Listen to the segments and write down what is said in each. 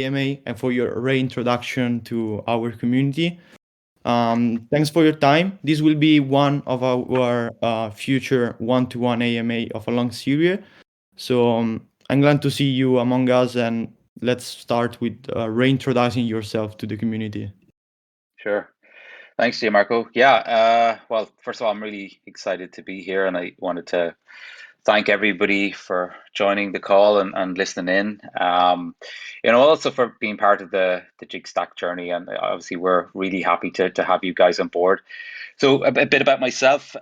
AMA and for your reintroduction to our community. Thanks for your time. This will be one of our future one-to-one AMA of a long series. So I'm glad to see you among us, and let's start with reintroducing yourself to the community. Sure. Thanks, Gianmarco. Yeah, well, first of all, I'm really excited to be here, and I wanted to thank everybody for joining the call and listening in. Also for being part of the Jigstack journey, and obviously we're really happy to have you guys on board. So a bit about myself.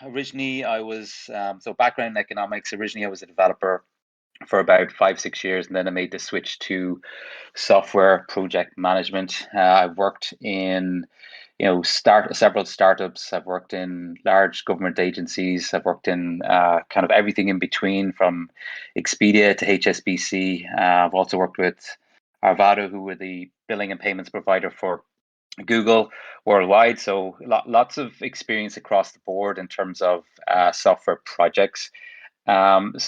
Originally, I was so background in economics. Originally, I was a developer for about 5-6 years, and then I made the switch to software project management. I've worked in several startups. I've worked in large government agencies. I've worked in kind of everything in between, from Expedia to HSBC. I've also worked with Arvado, who were the billing and payments provider for Google worldwide. So lots of experience across the board in terms of software projects. It's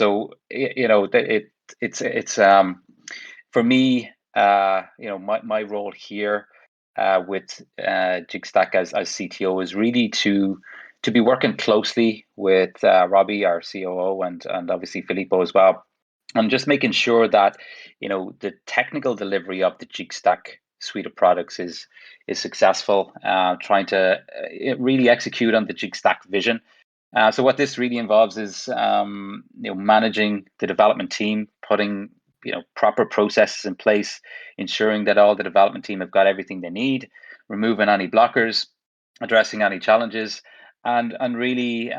for me, my role here with Jigstack as CTO is really to be working closely with Robbie, our COO, and obviously Filippo as well, and just making sure that the technical delivery of the Jigstack suite of products is successful. Trying to really execute on the Jigstack vision. So what this really involves is managing the development team, putting proper processes in place, ensuring that all the development team have got everything they need, removing any blockers, addressing any challenges, and really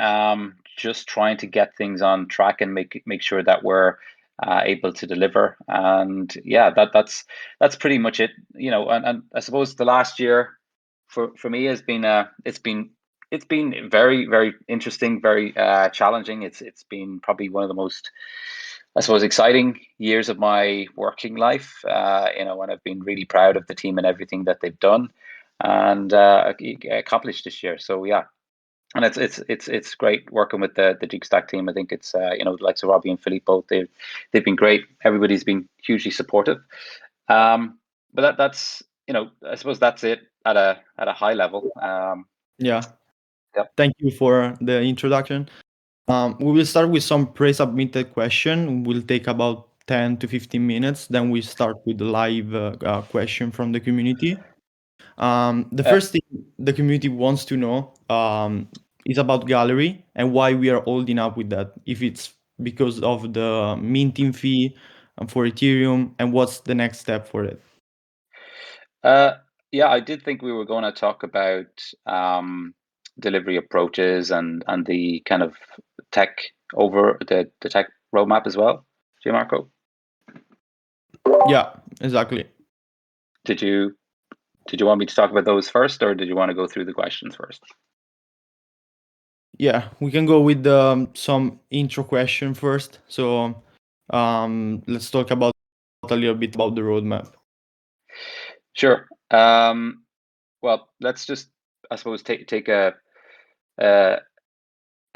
just trying to get things on track and make sure that we're able to deliver. And yeah, that's pretty much it. And I suppose the last year for me has been it's been very, very interesting, very challenging. It's been probably one of the most, I suppose, exciting years of my working life. And I've been really proud of the team and everything that they've done and accomplished this year. So yeah, and it's great working with the Jigstack team. I think it's the likes of Robbie and Filippo. They've been great. Everybody's been hugely supportive. But that's I suppose that's it at a high level. Yeah. Yep. Thank you for the introduction. We will start with some pre-submitted question. Will take about 10 to 15 minutes. Then we start with the live question from the community. The first thing the community wants to know is about Gallery and why we are holding up with that. If it's because of the minting fee for Ethereum, and what's the next step for it? Yeah, I did think we were going to talk about delivery approaches and the kind of tech over the tech roadmap as well, Gianmarco. Yeah, exactly. Did you want me to talk about those first, or did you want to go through the questions first? Yeah, we can go with some intro question first. So let's talk about a little bit about the roadmap. Sure. Well, let's just, I suppose, take a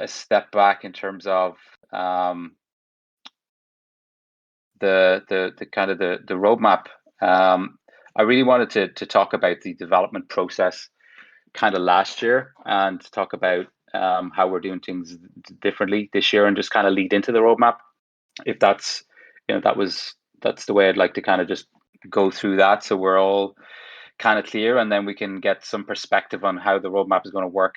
step back in terms of the kind of the roadmap. I really wanted to talk about the development process kind of last year and talk about how we're doing things differently this year and just kind of lead into the roadmap. If that's that's the way I'd like to kind of just go through that, so we're all kind of clear, and then we can get some perspective on how the roadmap is going to work.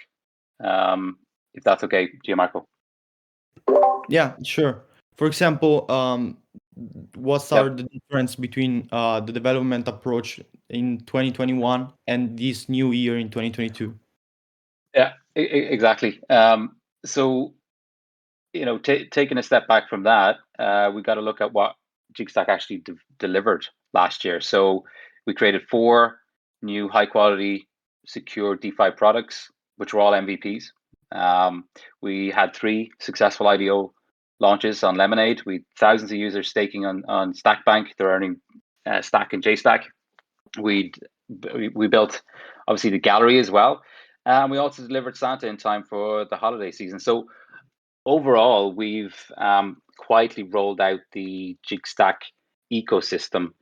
If that's okay, Gianmarco. Yeah, sure. For example, what are the difference between the development approach in 2021 and this new year in 2022? Yeah, exactly. So, taking a step back from that, we got to look at what Jigstack actually delivered last year. So we created 4 new high quality, secure DeFi products, which were all MVPs. We had 3 successful IDO launches on Lemonade with thousands of users staking on Stackbank. They're earning Stack and JStack. We built obviously the gallery as well. And we also delivered Santa in time for the holiday season. So overall, we've quietly rolled out the Jigstack ecosystem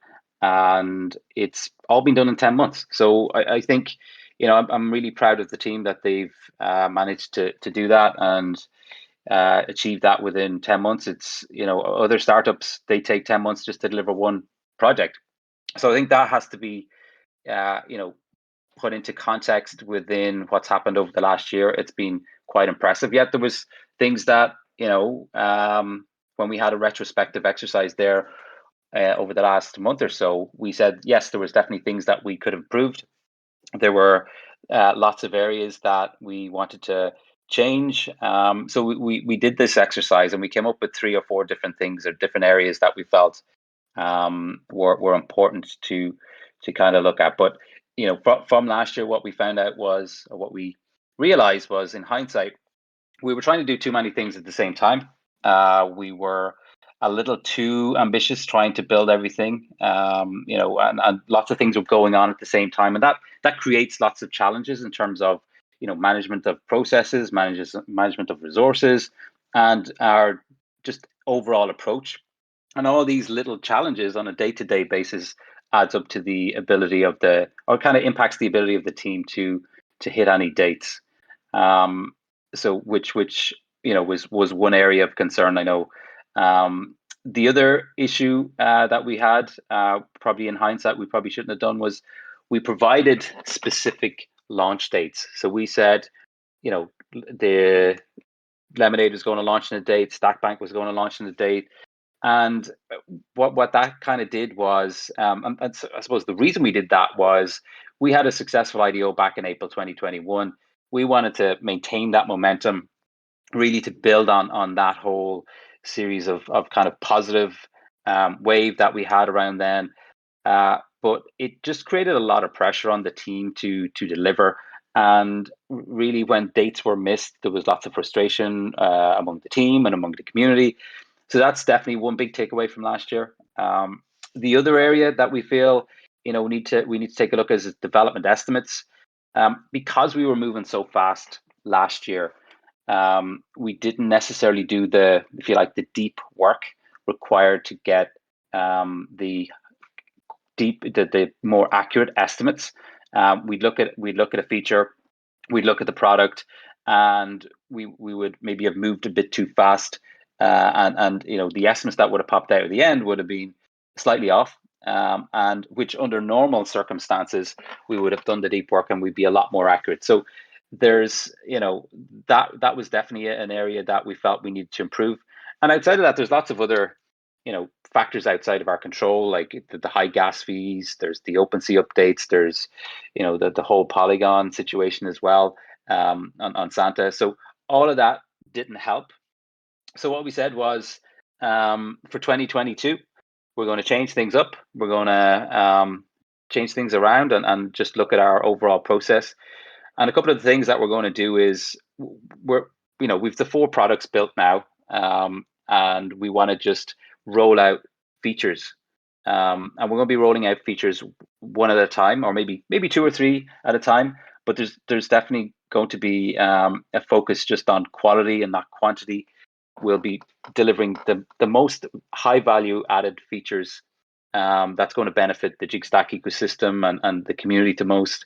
and it's all been done in 10 months. So I think, I'm really proud of the team that they've managed to do that and achieve that within 10 months. It's, other startups, they take 10 months just to deliver one project. So I think that has to be, put into context within what's happened over the last year. It's been quite impressive. Yet there was things that, when we had a retrospective exercise there over the last month or so, we said, yes, there was definitely things that we could have improved. There were lots of areas that we wanted to change. So we did this exercise and we came up with 3 or 4 different things or different areas that we felt were important to kind of look at. But from last year, what we found out was, or what we realized was, in hindsight, we were trying to do too many things at the same time. We were a little too ambitious trying to build everything, and lots of things were going on at the same time, and that creates lots of challenges in terms of management of processes, management of resources, and our just overall approach. And all these little challenges on a day-to-day basis adds up to the ability of or kind of impacts the ability of the team to hit any dates. Um, so which was one area of concern, I know. The other issue that we had, probably in hindsight, we probably shouldn't have done, was we provided specific launch dates. So we said, the Lemonade was going to launch in a date, Stackbank was going to launch in a date, and what that kind of did was, and so I suppose the reason we did that was we had a successful IDO back in April 2021. We wanted to maintain that momentum, really to build on that whole series of kind of positive wave that we had around then. But it just created a lot of pressure on the team to deliver. And really, when dates were missed, there was lots of frustration among the team and among the community. So that's definitely one big takeaway from last year. The other area that we feel we need to take a look at is development estimates. Because we were moving so fast last year, we didn't necessarily do if you like, the deep work required to get the more accurate estimates. We'd look at a feature, we'd look at the product, and we would maybe have moved a bit too fast, and the estimates that would have popped out at the end would have been slightly off, and which under normal circumstances we would have done the deep work and we'd be a lot more accurate. So there's that was definitely an area that we felt we needed to improve. And outside of that, there's lots of other factors outside of our control, like the high gas fees. There's the OpenSea updates. There's the whole Polygon situation as well, on Santa. So all of that didn't help. So what we said was, for 2022, we're going to change things up. We're going to change things around and just look at our overall process. And a couple of the things that we're going to do is, we've the 4 products built now, and we want to just roll out features. And we're going to be rolling out features one at a time, or maybe 2 or 3 at a time. But there's definitely going to be a focus just on quality and not quantity. We'll be delivering the most high value added features, that's going to benefit the Jigstack ecosystem and the community the most.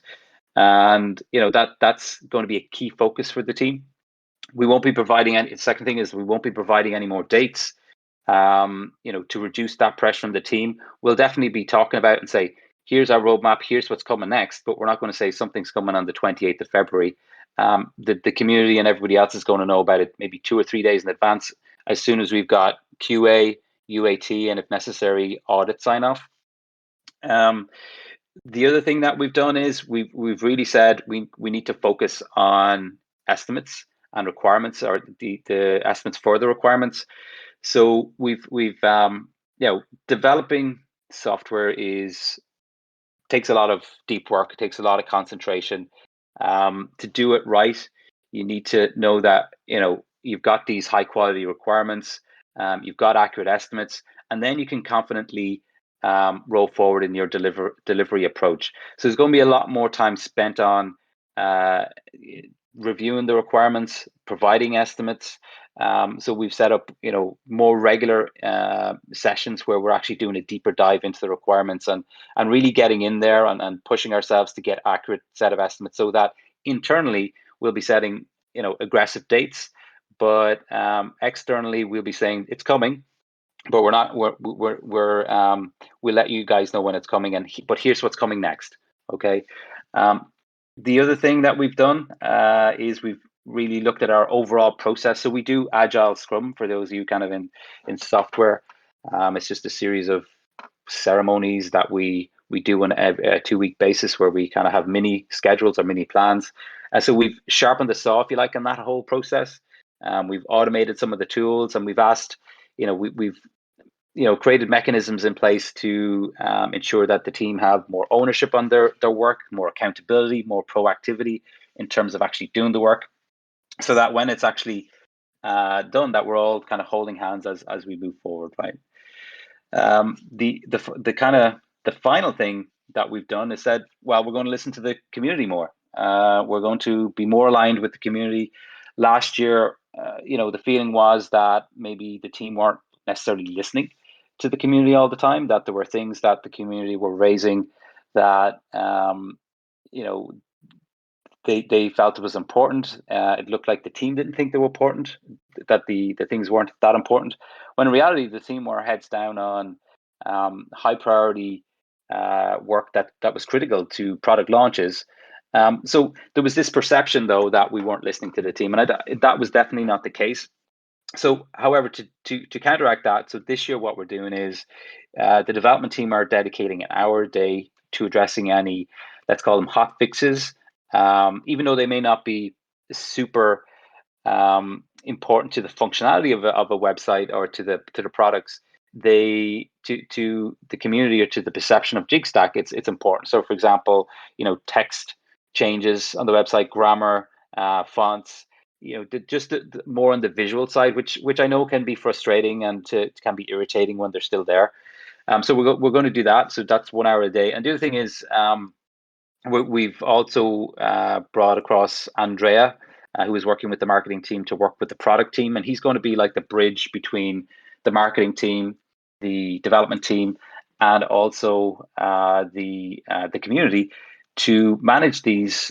And that's going to be a key focus for the team. We won't be providing any. Second thing is, we won't be providing any more dates. To reduce that pressure on the team, we'll definitely be talking about and say, here's our roadmap, here's what's coming next. But we're not going to say something's coming on the 28th of February. The community and everybody else is going to know about it maybe 2 or 3 days in advance, as soon as we've got QA, UAT, and if necessary, audit sign off. The other thing that we've done is we've really said we need to focus on estimates and requirements, or the estimates for the requirements. So we've developing software takes a lot of deep work, it takes a lot of concentration. To do it right, you need to know that you've got these high quality requirements, you've got accurate estimates, and then you can confidently roll forward in your delivery approach. So there's going to be a lot more time spent on reviewing the requirements, providing estimates. So we've set up, more regular sessions where we're actually doing a deeper dive into the requirements and really getting in there and pushing ourselves to get accurate set of estimates, so that internally we'll be setting, aggressive dates, but externally we'll be saying it's coming, but we're not. We'll let you guys know when it's coming, but here's what's coming next. Okay. Um, the other thing that we've done is we've really looked at our overall process. So we do Agile Scrum, for those of you kind of in software. It's just a series of ceremonies that we do on a 2-week basis, where we kind of have mini schedules or mini plans. And so we've sharpened the saw, if you like, in that whole process. We've automated some of the tools, and we've asked, we've created mechanisms in place to ensure that the team have more ownership on their work, more accountability, more proactivity in terms of actually doing the work, so that when it's actually done, that we're all kind of holding hands as we move forward, right? The kind of the final thing that we've done is said, well, we're going to listen to the community more. We're going to be more aligned with the community. Last year, the feeling was that maybe the team weren't necessarily listening to the community all the time, that there were things that the community were raising that, you know, they felt it was important. It looked like the team didn't think they were important, that the things weren't that important. When in reality, the team were heads down on high priority work that was critical to product launches. So there was this perception, though, that we weren't listening to the team, and that was definitely not the case. So, however, to counteract that, so this year what we're doing is the development team are dedicating an hour a day to addressing any, let's call them hot fixes, even though they may not be super important to the functionality of a website or to the products. They to the community or to the perception of Jigstack, it's important. So, for example, text changes on the website, grammar, fonts, just more on the visual side, which I know can be frustrating and can be irritating when they're still there. So we're going to do that. So that's 1 hour a day. And the other thing is, we've also brought across Andrea, who is working with the marketing team, to work with the product team, and he's going to be like the bridge between the marketing team, the development team, and also the community, to manage these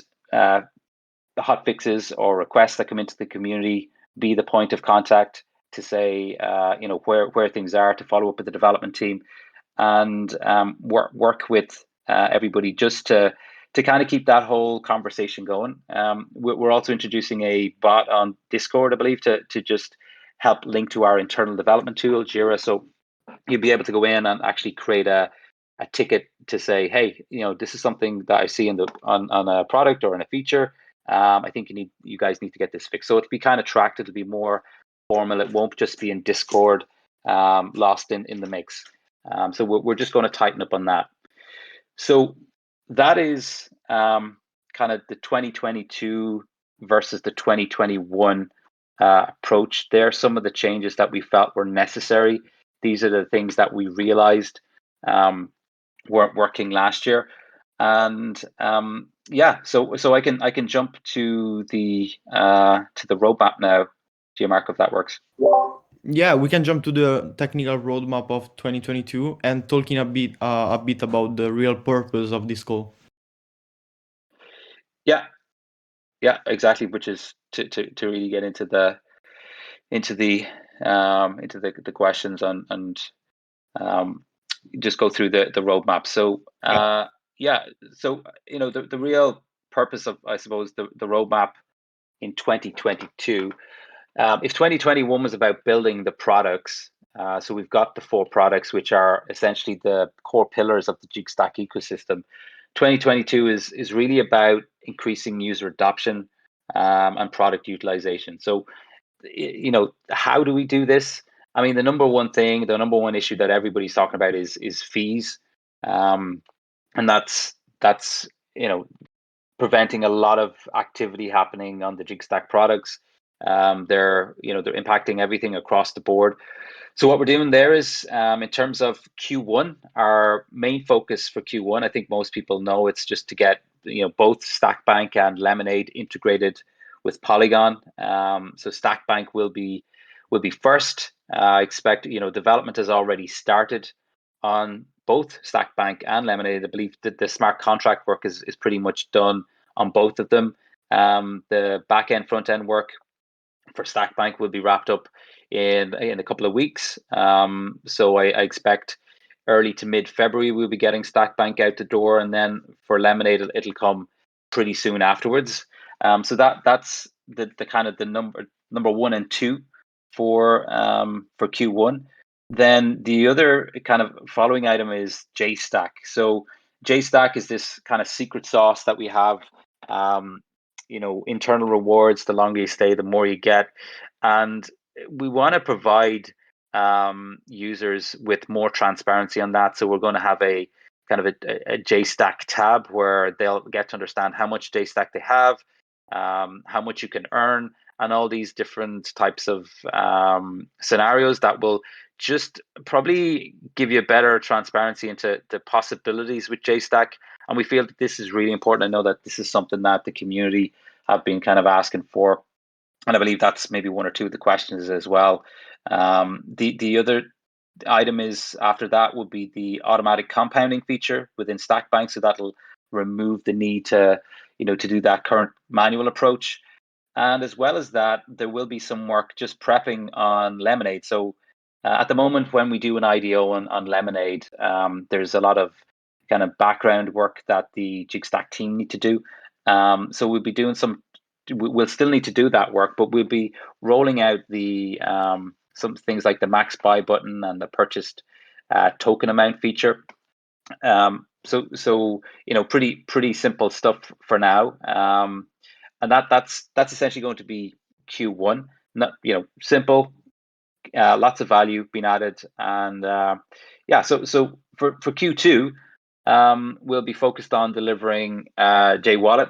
the hot fixes or requests that come into the community, be the point of contact to say, where things are, to follow up with the development team, and work with everybody just to kind of keep that whole conversation going. We're also introducing a bot on Discord, I believe, to just help link to our internal development tool, Jira. So you'll be able to go in and actually create a ticket to say, hey, this is something that I see on a product or in a feature. I think you guys need to get this fixed. So it'll be kind of tracked. It'll be more formal. It won't just be in Discord, lost in the mix. So we're just going to tighten up on that. So that is kind of the 2022 versus the 2021 approach. There are some of the changes that we felt were necessary. These are the things that we realized weren't working last year. And so I can jump to the roadmap now, Gianmarco, if that works. Yeah, we can jump to the technical roadmap of 2022 and talking a bit about the real purpose of this call. Yeah, exactly. Which is to really get into the questions and just go through the roadmap. So so the real purpose of, I suppose, the roadmap in 2022. If 2021 was about building the products, so we've got the 4 products, which are essentially the core pillars of the Jigstack ecosystem. 2022 is really about increasing user adoption and product utilization. So, how do we do this? I mean, the number one issue that everybody's talking about is fees, and that's preventing a lot of activity happening on the Jigstack products. They're impacting everything across the board. So what we're doing there is, in terms of Q1, our main focus for Q1, I think most people know, it's just to get both Stackbank and Lemonade integrated with Polygon. So Stackbank will be first. I expect, development has already started on both Stackbank and Lemonade. I believe that the smart contract work is pretty much done on both of them. The back end, front end work for Stackbank will be wrapped up in a couple of weeks. So I expect early to mid February we'll be getting Stackbank out the door, and then for Lemonade it'll come pretty soon afterwards. So that's the kind of the number one and two for Q1. Then the other kind of following item is Jstack. So Jstack is this kind of secret sauce that we have. Internal rewards, the longer you stay, the more you get. And we want to provide users with more transparency on that. So we're going to have a kind of a Jstack tab where they'll get to understand how much Jstack they have, how much you can earn, and all these different types of scenarios that will just probably give you a better transparency into the possibilities with Jstack. And we feel that this is really important. I know that this is something that the community have been kind of asking for, and I believe that's maybe one or two of the questions as well. The other item is after that would be the automatic compounding feature within Stackbank, so that'll remove the need to do that current manual approach. And as well as that, there will be some work just prepping on Lemonade. So at the moment, when we do an IDO on Lemonade, there's a lot of kind of background work that the Jigstack team need to do. So we'll be doing we'll still need to do that work, but we'll be rolling out the some things like the max buy button and the purchased token amount feature. So pretty simple stuff for now. And that's essentially going to be Q1. Not simple, lots of value being added, and So for Q2, we'll be focused on delivering J Wallet.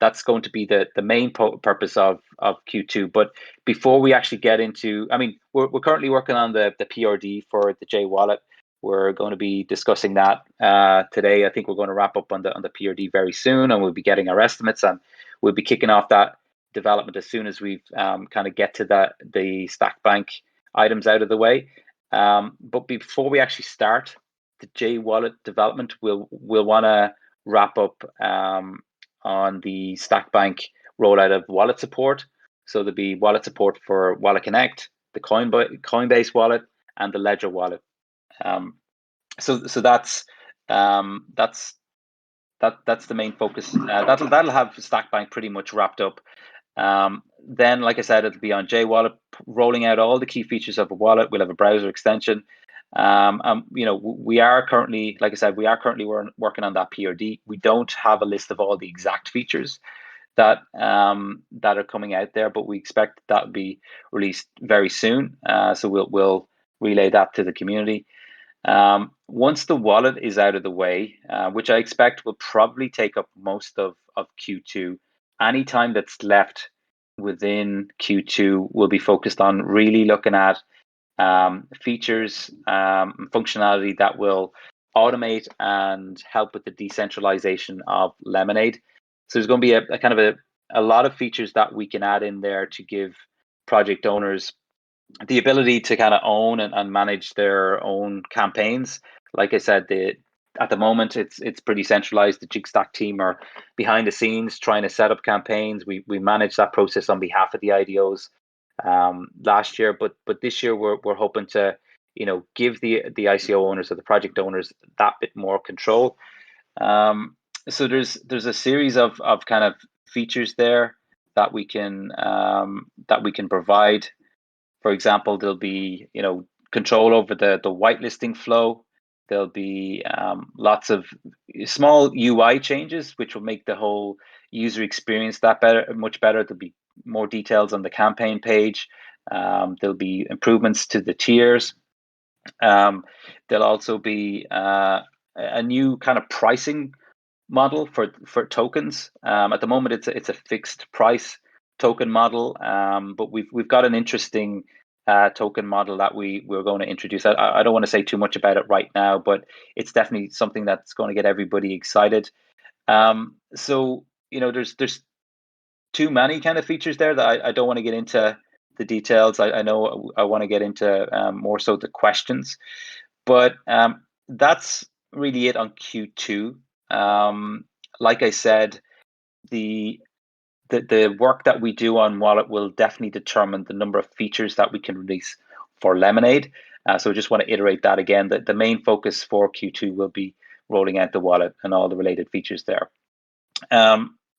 That's going to be the main purpose of Q2. But before we actually get into, we're currently working on the PRD for the J Wallet. We're going to be discussing that today. I think we're going to wrap up on the PRD very soon, and we'll be getting our estimates, and we'll be kicking off that development as soon as we've kind of get to the Stackbank items out of the way. But before we actually start the J Wallet development, we'll want to wrap up on the Stackbank rollout of wallet support. So there'll be wallet support for Wallet Connect, the Coinbase wallet, and the Ledger wallet. So that's the main focus. That'll have Stackbank pretty much wrapped up. Then, like I said, it'll be on J Wallet, rolling out all the key features of a wallet. We'll have a browser extension. We are currently, like I said, working on that PRD. We don't have a list of all the exact features that are coming out there, but we expect that will be released very soon. So we'll relay that to the community. Once the wallet is out of the way, which I expect will probably take up most of Q2, any time that's left within Q2 will be focused on really looking at features, functionality that will automate and help with the decentralization of Lemonade. So there's going to be a kind of a lot of features that we can add in there to give project owners the ability to kind of own and manage their own campaigns. Like I said, at the moment it's pretty centralized. The Jigstack team are behind the scenes trying to set up campaigns. We manage that process on behalf of the IDOs last year, but this year we're hoping to give the ICO owners or the project owners that bit more control. So there's a series of kind of features there that we can provide. For example, there'll be control over the whitelisting flow. There'll be lots of small UI changes, which will make the whole user experience much better. There'll be more details on the campaign page. There'll be improvements to the tiers. There'll also be a new kind of pricing model for tokens. At the moment, it's a fixed price token model, but we've got an interesting token model that we're going to introduce. I don't want to say too much about it right now, but it's definitely something that's going to get everybody excited. So there's too many kind of features there that I don't want to get into the details. I know I want to get into more so the questions, but that's really it on Q2. Like I said, the work that we do on Wallet will definitely determine the number of features that we can release for Lemonade. So I just want to iterate that again, that the main focus for Q2 will be rolling out the wallet and all the related features there.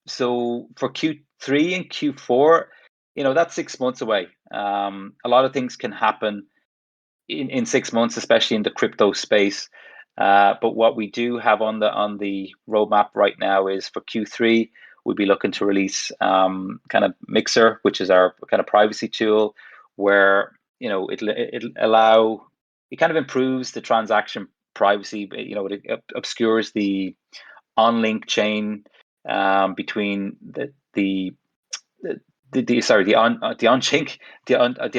So for Q3 and Q4, that's 6 months away. A lot of things can happen in 6 months, especially in the crypto space. But what we do have on the roadmap right now is for Q3, we'll be looking to release kind of Mixer, which is our kind of privacy tool, where it kind of improves the transaction privacy. It obscures the on-link chain between the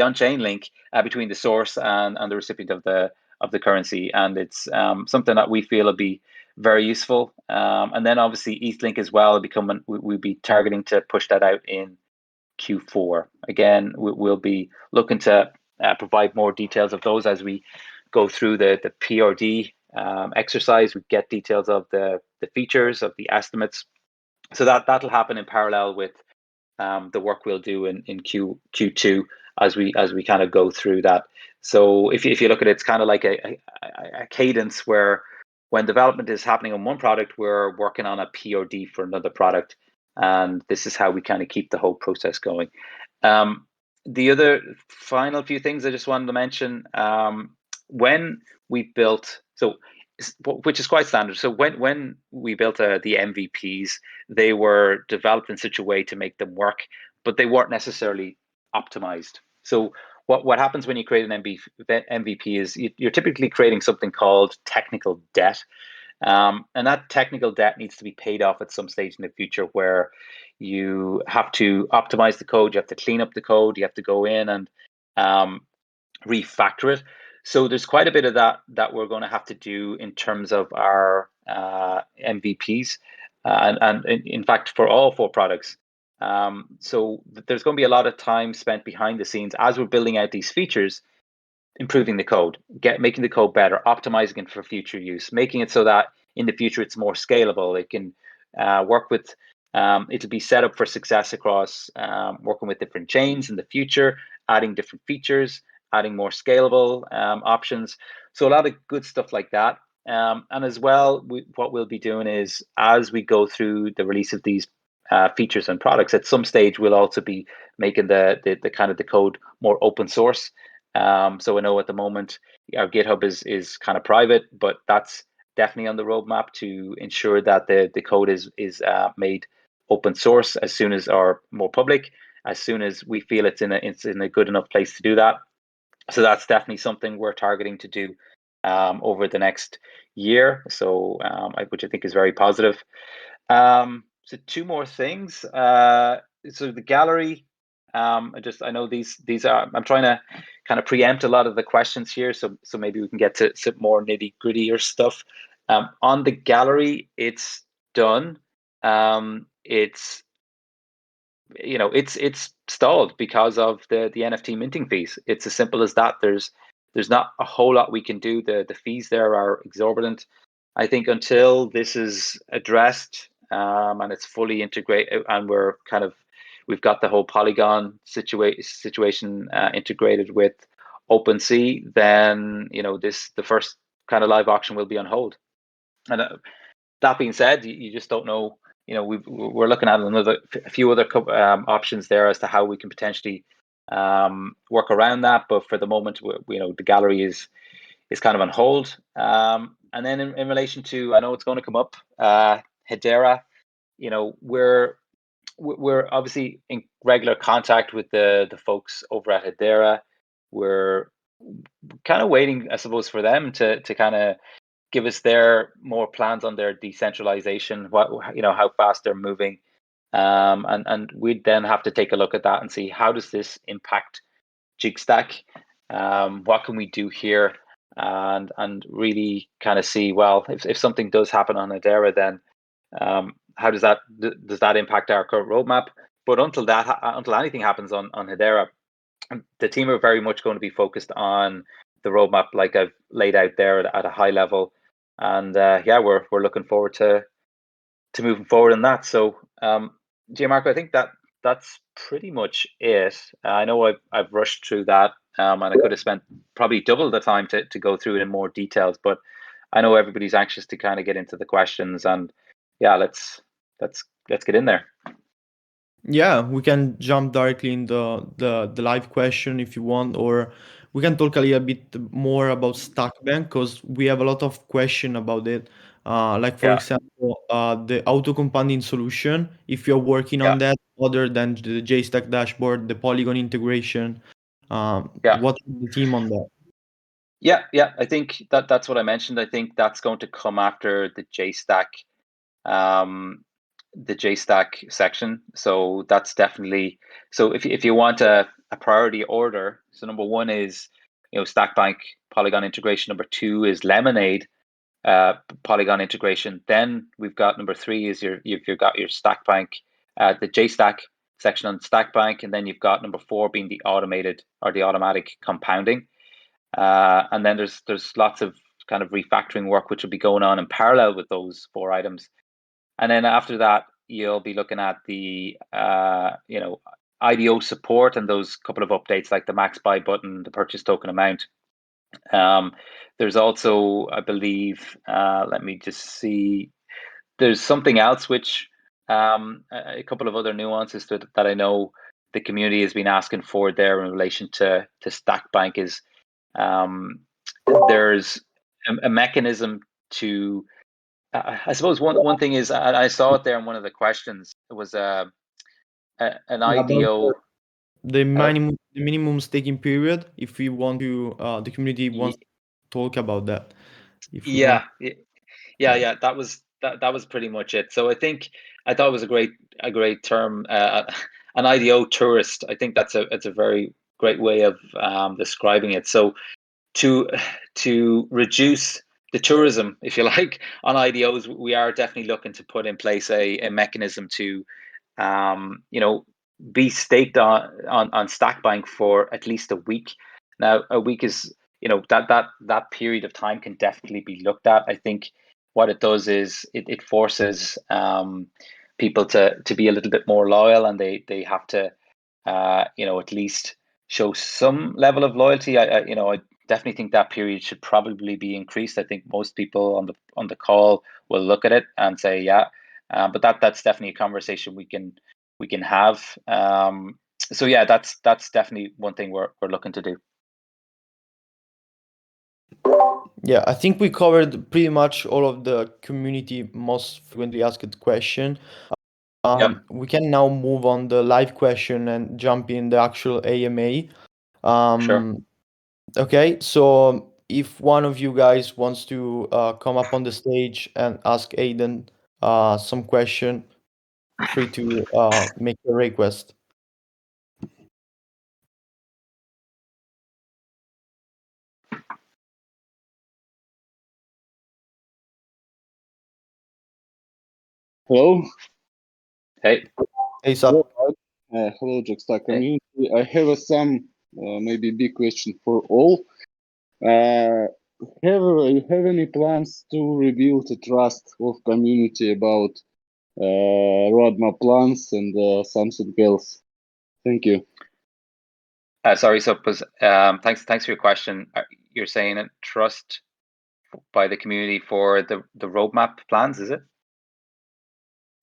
on-chain link between the source and the recipient of the currency, and it's something that we feel will be very useful. And then obviously ETHLink as well we'll be targeting to push that out in Q4. Again, we'll be looking to provide more details of those as we go through the PRD exercise. We get details of the features, of the estimates, so that'll happen in parallel with the work we'll do in Q2 as we kind of go through that. So if you look at it, it's kind of like a cadence where when development is happening on one product, we're working on a POD for another product, and this is how we kind of keep the whole process going. The other final few things I just wanted to mention, when we built, which is quite standard. So when we built the MVPs, they were developed in such a way to make them work, but they weren't necessarily optimized. So what happens when you create an MVP is you're typically creating something called technical debt. And that technical debt needs to be paid off at some stage in the future, where you have to optimize the code, you have to clean up the code, you have to go in and refactor it. So there's quite a bit of that we're going to have to do in terms of our MVPs, and in fact for all 4 products. So there's going to be a lot of time spent behind the scenes as we're building out these features, improving the code, making the code better, optimizing it for future use, making it so that in the future it's more scalable. It can work with, it'll be set up for success across working with different chains in the future, adding different features, adding more scalable options. So a lot of good stuff like that. And as well, what we'll be doing is, as we go through the release of these features and products, at some stage we'll also be making the kind of the code more open source. So I know at the moment our GitHub is kind of private, but that's definitely on the roadmap to ensure that the code is made open source as soon as, or more public, as soon as we feel it's in a good enough place to do that. So that's definitely something we're targeting to do over the next year. So which I think is very positive. So 2 more things. So the gallery. I know these are. I'm trying to kind of preempt a lot of the questions here, so maybe we can get to some more nitty grittier stuff. On the gallery, it's done. It's it's stalled because of the NFT minting fees. It's as simple as that. There's not a whole lot we can do. The fees there are exorbitant. I think until this is addressed and it's fully integrated, and we've got the whole Polygon situation integrated with OpenSea, then the first kind of live auction will be on hold. And that being said, you just don't know. We're looking at a few other options there as to how we can potentially work around that. But for the moment, the gallery is kind of on hold. And then in relation to, I know it's going to come up, Hedera. We're obviously in regular contact with the folks over at Hedera. We're kind of waiting, I suppose, for them to kind of give us their more plans on their decentralization, how fast they're moving, and we'd then have to take a look at that and see, how does this impact Jigstack? What can we do here? And really kind of see, well, if something does happen on Hedera, then how does that impact our current roadmap? but until anything happens on Hedera, the team are very much going to be focused on the roadmap, like I've laid out there at a high level, and yeah, we're looking forward to moving forward in that. So, Gianmarco, I think that's pretty much it. I know I've rushed through that, and I could have spent probably double the time to go through it in more details, but I know everybody's anxious to kind of get into the questions, and yeah, let's get in there. Yeah, we can jump directly in the live question if you want, or we can talk a little bit more about Stackbank because we have a lot of question about it. Like for Yeah, example, the auto compounding solution. If you're working yeah, on that, other than the JStack dashboard, the Polygon integration, yeah. what's the team on that? Yeah. I think that's what I mentioned. I think that's going to come after um, the JStack section. So that's definitely, so if you want a priority order, so number one is Stackbank Polygon integration. Number two is Lemonade Polygon integration. Then we've got number three is you've got your Stackbank, the JStack section on Stackbank, and then you've got number four being the automatic compounding. And then there's lots of kind of refactoring work which will be going on in parallel with those four items. And then after that, you'll be looking at the IDO support and those couple of updates like the max buy button, the purchase token amount. There's also, I believe, let me just see. There's something else which a couple of other nuances that I know the community has been asking for there in relation to Stackbank is there's a mechanism to I suppose one thing is I saw it there in one of the questions. It was an About IDO. the minimum staking period, if we want to, the community wants to talk about that. If we can, Yeah, yeah. That was pretty much it. So I thought it was a great term, an IDO tourist. I think it's a very great way of describing it. So to reduce the tourism, if you like, on IDOs, we are definitely looking to put in place a mechanism to be staked on Stackbank for at least a week. Now, a week is that period of time can definitely be looked at. I think what it does is it forces people to be a little bit more loyal, and they have to at least show some level of loyalty. I definitely think that period should probably be increased. I think most people on the call will look at it and say, yeah, but that's definitely a conversation we can have. So yeah, that's definitely one thing we're looking to do. yeah, I think we covered pretty much all of the community most frequently asked question. Yep, We can now move on the live question and jump in the actual AMA. sure. Um, okay, so if one of you guys wants to come up on the stage and ask Aidan some question, free to make a request. Hello. Hey, ASAP. Hello, hello, Jigstack hey. community. I have some maybe big question for all. Have you have any plans to rebuild the trust of community about roadmap plans and something else? Thank you. Sorry, so thanks for your question. You're saying trust by the community for the roadmap plans, is it?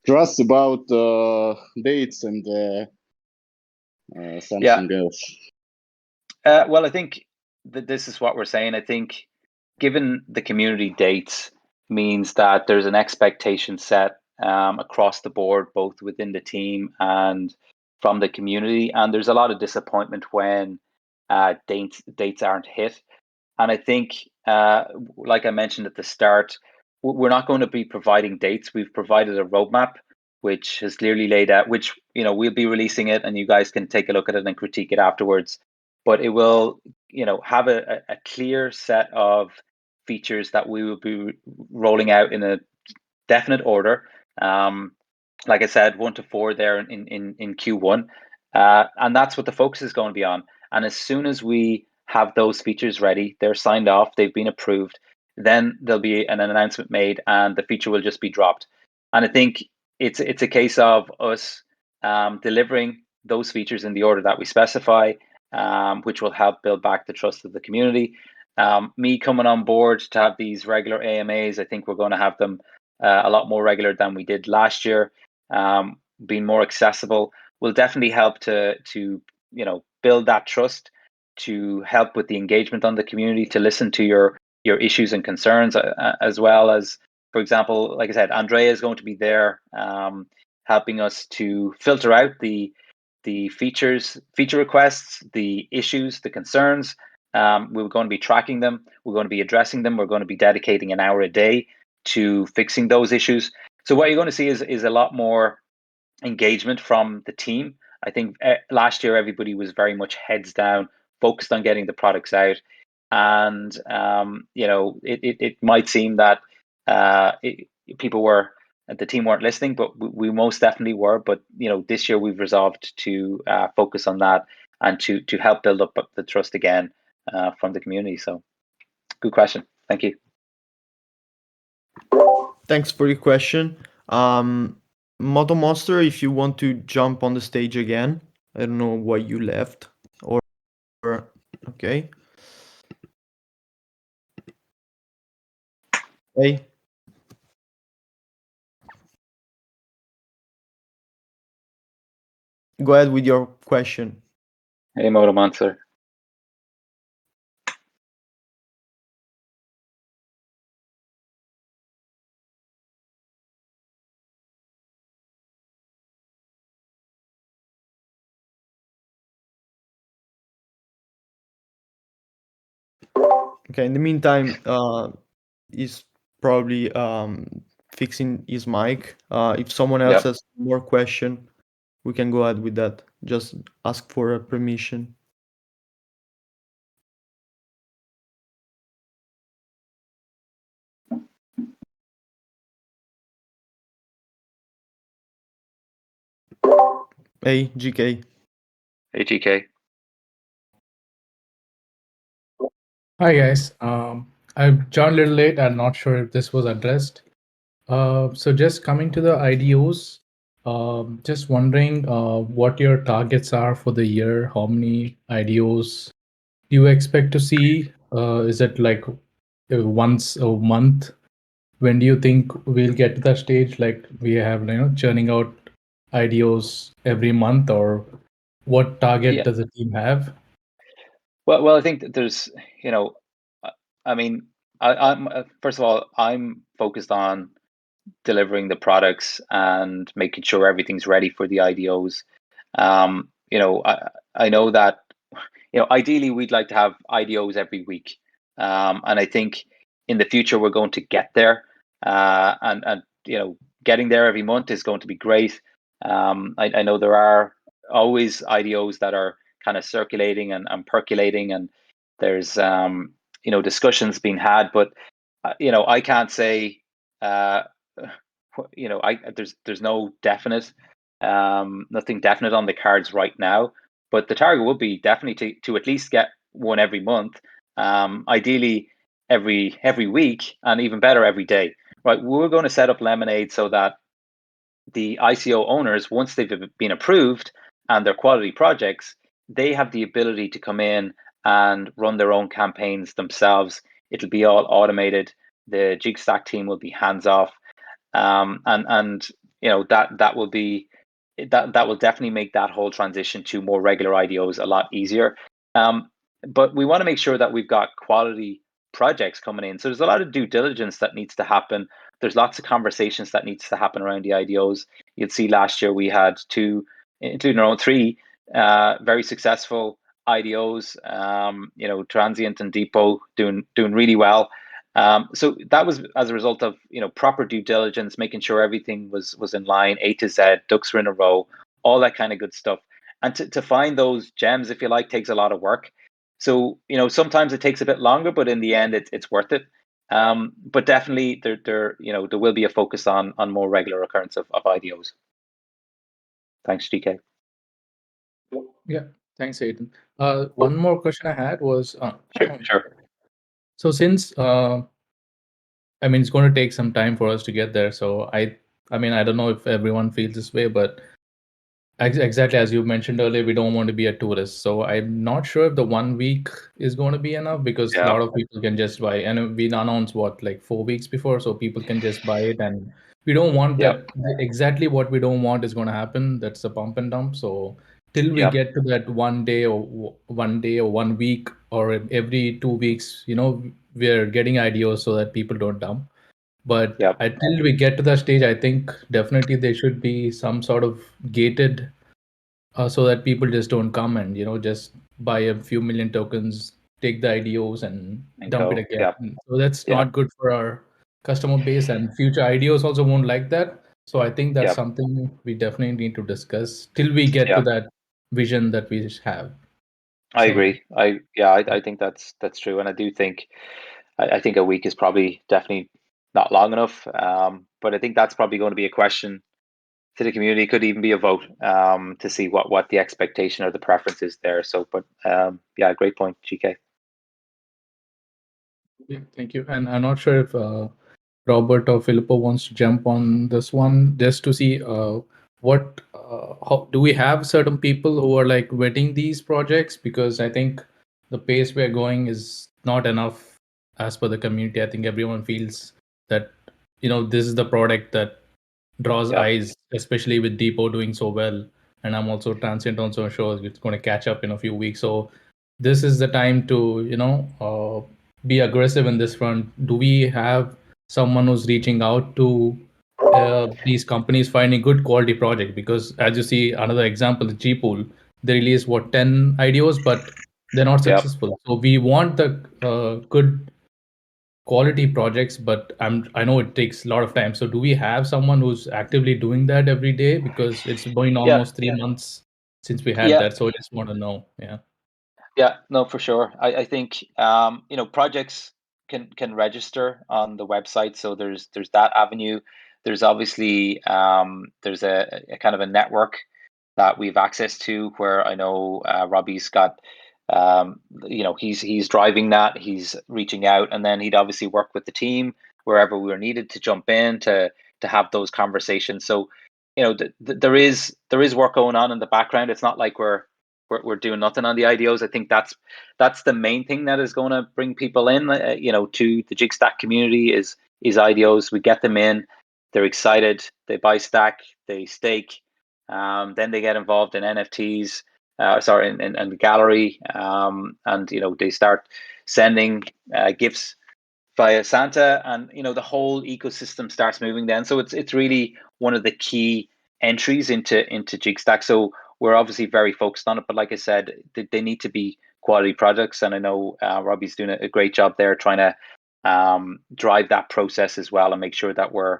Trust about dates and Yeah. something else. Well, I think that this is what we're saying. I think given the community dates means that there's an expectation set across the board, both within the team and from the community. And there's a lot of disappointment when dates aren't hit. And I think, like I mentioned at the start, we're not going to be providing dates. We've provided a roadmap which has clearly laid out, which we'll be releasing it, and you guys can take a look at it and critique it afterwards. But it will, have a clear set of features that we will be rolling out in a definite order. like I said, 1 to 4 there in Q1. And that's what the focus is going to be on. And as soon as we have those features ready, they're signed off, they've been approved, then there'll be an announcement made and the feature will just be dropped. And I think it's a case of us delivering those features in the order that we specify, which will help build back the trust of the community. Me coming on board to have these regular AMAs, I think we're going to have them a lot more regular than we did last year. Being more accessible will definitely help to build that trust, to help with the engagement on the community, to listen to your issues and concerns, as well as, for example, like I said, Andrea is going to be there, helping us to filter out the feature requests, the issues, the concerns. We're going to be tracking them. We're going to be addressing them. We're going to be dedicating an hour a day to fixing those issues. So what you're going to see is a lot more engagement from the team. I think last year everybody was very much heads down, focused on getting the products out, and it might seem that people were the team weren't listening, but we most definitely were. But this year we've resolved to focus on that and to help build up the trust again from the community. So, good question. Thank you. Thanks for your question. Moto Monster, if you want to jump on the stage again, I don't know why you left. Or okay. Hey. Go ahead with your question. Hey, Moto Monster. Okay, in the meantime, he's probably fixing his mic. If someone else Yep. has more question, we can go ahead with that. Just ask for a permission. Hey, GK. Hey, GK. Hi guys. I've joined a little late. I'm not sure if this was addressed. So just coming to the IDOs, just wondering what your targets are for the year. How many IDOs do you expect to see? Is it like once a month? When do you think we'll get to that stage? Like we have, churning out IDOs every month, or what target does the team have? Well, I think that there's, I mean, I'm first of all, I'm focused on delivering the products and making sure everything's ready for the IDOs. I know that, ideally we'd like to have IDOs every week, and I think in the future we're going to get there, and getting there every month is going to be great. I know there are always IDOs that are kind of circulating and percolating, and there's discussions being had, but I can't say there's no definite nothing definite on the cards right now, but the target would be definitely to at least get one every month, ideally every week, and even better every day. Right, we're going to set up Lemonade so that the ICO owners, once they've been approved and they're quality projects, they have the ability to come in and run their own campaigns themselves. It'll be all automated. The Jigstack team will be hands off, and that will be that will definitely make that whole transition to more regular IDOs a lot easier. But we want to make sure that we've got quality projects coming in. So there's a lot of due diligence that needs to happen. There's lots of conversations that needs to happen around the IDOs. You'd see last year we had two, including our own three, very successful IDOs. Transient and Depot doing really well. So that was as a result of proper due diligence, making sure everything was in line, A to Z, ducks were in a row, all that kind of good stuff. And to find those gems, if you like, takes a lot of work. So sometimes it takes a bit longer, but in the end, it's worth it. But definitely there will be a focus on more regular occurrence of IDOs. Thanks, GK. Yeah, thanks, Aidan. One more question I had was, Sure. so since I mean, it's going to take some time for us to get there. So I mean, I don't know if everyone feels this way, but exactly as you mentioned earlier, we don't want to be a tourist. So I'm not sure if the 1 week is going to be enough, because a lot of people can just buy, and we announced what, like 4 weeks before, so people can just buy it, and we don't want that. Exactly what we don't want is going to happen. That's a pump and dump. So till we get to that 1 day or 1 week or every 2 weeks, we're getting ideas so that people don't dump. But until we get to that stage, I think definitely there should be some sort of gated, so that people just don't come and just buy a few million tokens, take the IDOs and dump it again. So that's not good for our customer base, and future IDOs also won't like that. So I think that's something we definitely need to discuss till we get to that vision that we have. I agree. I think that's true, and I do think I think a week is probably definitely not long enough. But I think that's probably going to be a question to the community. Could even be a vote to see what the expectation or the preference is there. So, but yeah, great point, GK. Yeah, thank you. And I'm not sure if Robert or Filippo wants to jump on this one, just to see how do we have certain people who are like vetting these projects, because I think the pace we're going is not enough as per the community. I think everyone feels that this is the product that draws eyes, especially with Depot doing so well, and I'm also transient also shows it's going to catch up in a few weeks. So this is the time to be aggressive in this front. Do we have someone who's reaching out to these companies finding good quality project? Because as you see, another example, the Gpool, they release 10 IDOs, but they're not successful. So we want the good quality projects, but I know it takes a lot of time. So do we have someone who's actively doing that every day? Because it's been almost 3 months since we had that. So I just want to know. Yeah, no, for sure. I think projects can register on the website, so there's that avenue. There's obviously there's a kind of a network that we've access to, where I know Robbie's got he's driving that, he's reaching out, and then he'd obviously work with the team wherever we were needed to jump in to have those conversations. So there is work going on in the background. It's not like we're doing nothing on the IDOs. I think that's the main thing that is going to bring people in, to the Jigstack community is IDOs. We get them in, they're excited, they buy stack, they stake, then they get involved in NFTs, in the gallery, and they start sending gifts via Santa, and the whole ecosystem starts moving then. So it's really one of the key entries into Jigstack. So we're obviously very focused on it, but like I said, they need to be quality projects, and I know Robbie's doing a great job there trying to drive that process as well and make sure that we're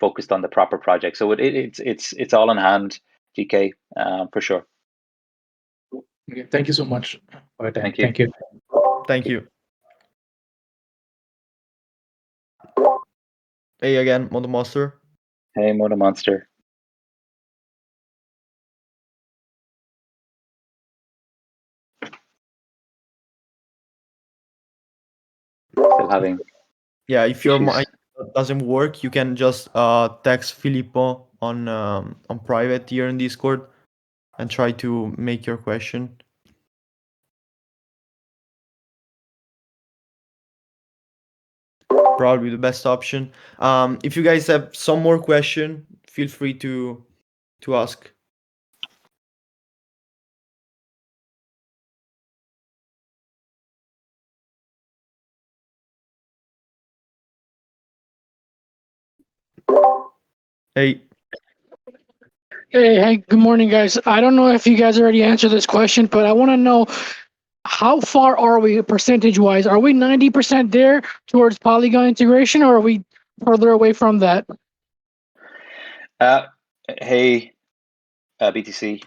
focused on the proper project. So it's all in hand, GK, for sure. Okay, thank you so much for your time. Thank you. Thank you. Thank you. Hey again, Mono Monster. Hey, Mono Monster. Still having Yeah, if your issues. mic doesn't work, you can just text Filippo on private here in Discord and try to make your question. Probably the best option. If you guys have some more question, feel free to ask. Hey. Hey, good morning, guys. I don't know if you guys already answered this question, but I want to know how far are we percentage-wise? Are we 90% there towards Polygon integration, or are we further away from that? Hey, BTC.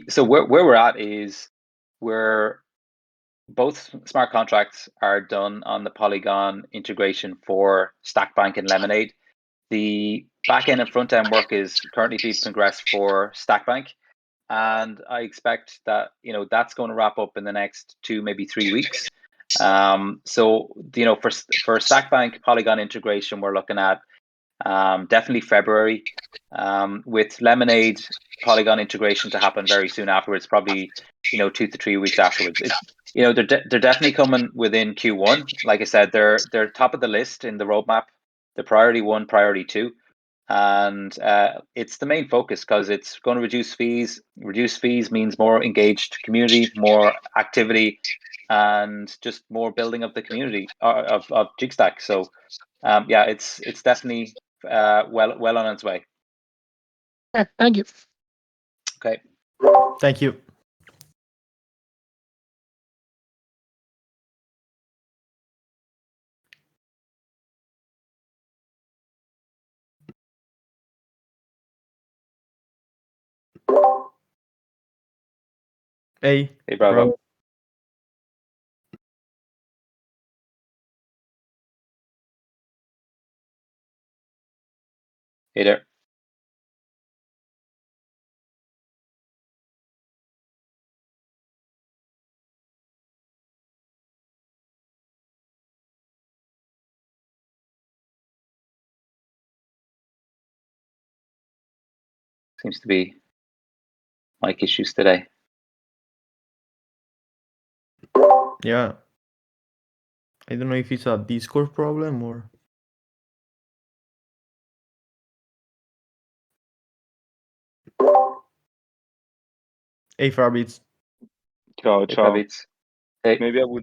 So where we're at is where both smart contracts are done on the Polygon integration for Stackbank and Lemonade. The back end and front end work is currently being progressed for StackBank, and I expect that that's going to wrap up in the next 2, maybe 3 weeks. So for StackBank Polygon integration, we're looking at definitely February, with Lemonade Polygon integration to happen very soon afterwards, probably 2 to 3 weeks afterwards. They're definitely coming within Q1. Like I said, they're top of the list in the roadmap. The priority 1, priority 2, and it's the main focus because it's going to reduce fees. Reduce fees means more engaged community, more activity, and just more building of the community of Jigstack. So yeah, it's definitely well on its way. Okay, thank you. Okay. Thank you. Hey, Bravo. Hey there. Seems to be mic issues today. Yeah. I don't know if it's a Discord problem or... Hey, Fabits. Ciao, Hey, ciao. Fabits. Hey. Maybe I will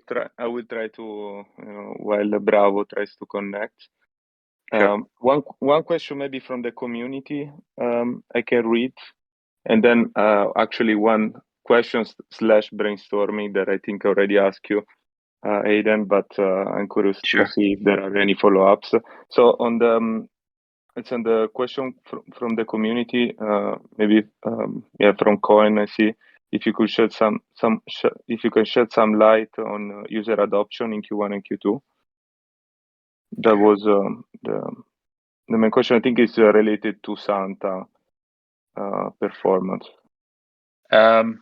try to while Bravo tries to connect. Sure. One question maybe from the community I can read, and then actually one question / brainstorming that I think I already asked you, Aidan, but I'm curious to see if there are any follow-ups. So on the it's on the question from the community, maybe from Coin. I see if you could shed if you can shed some light on user adoption in Q1 and Q2. That was the main question. I think is related to Santa performance. Well,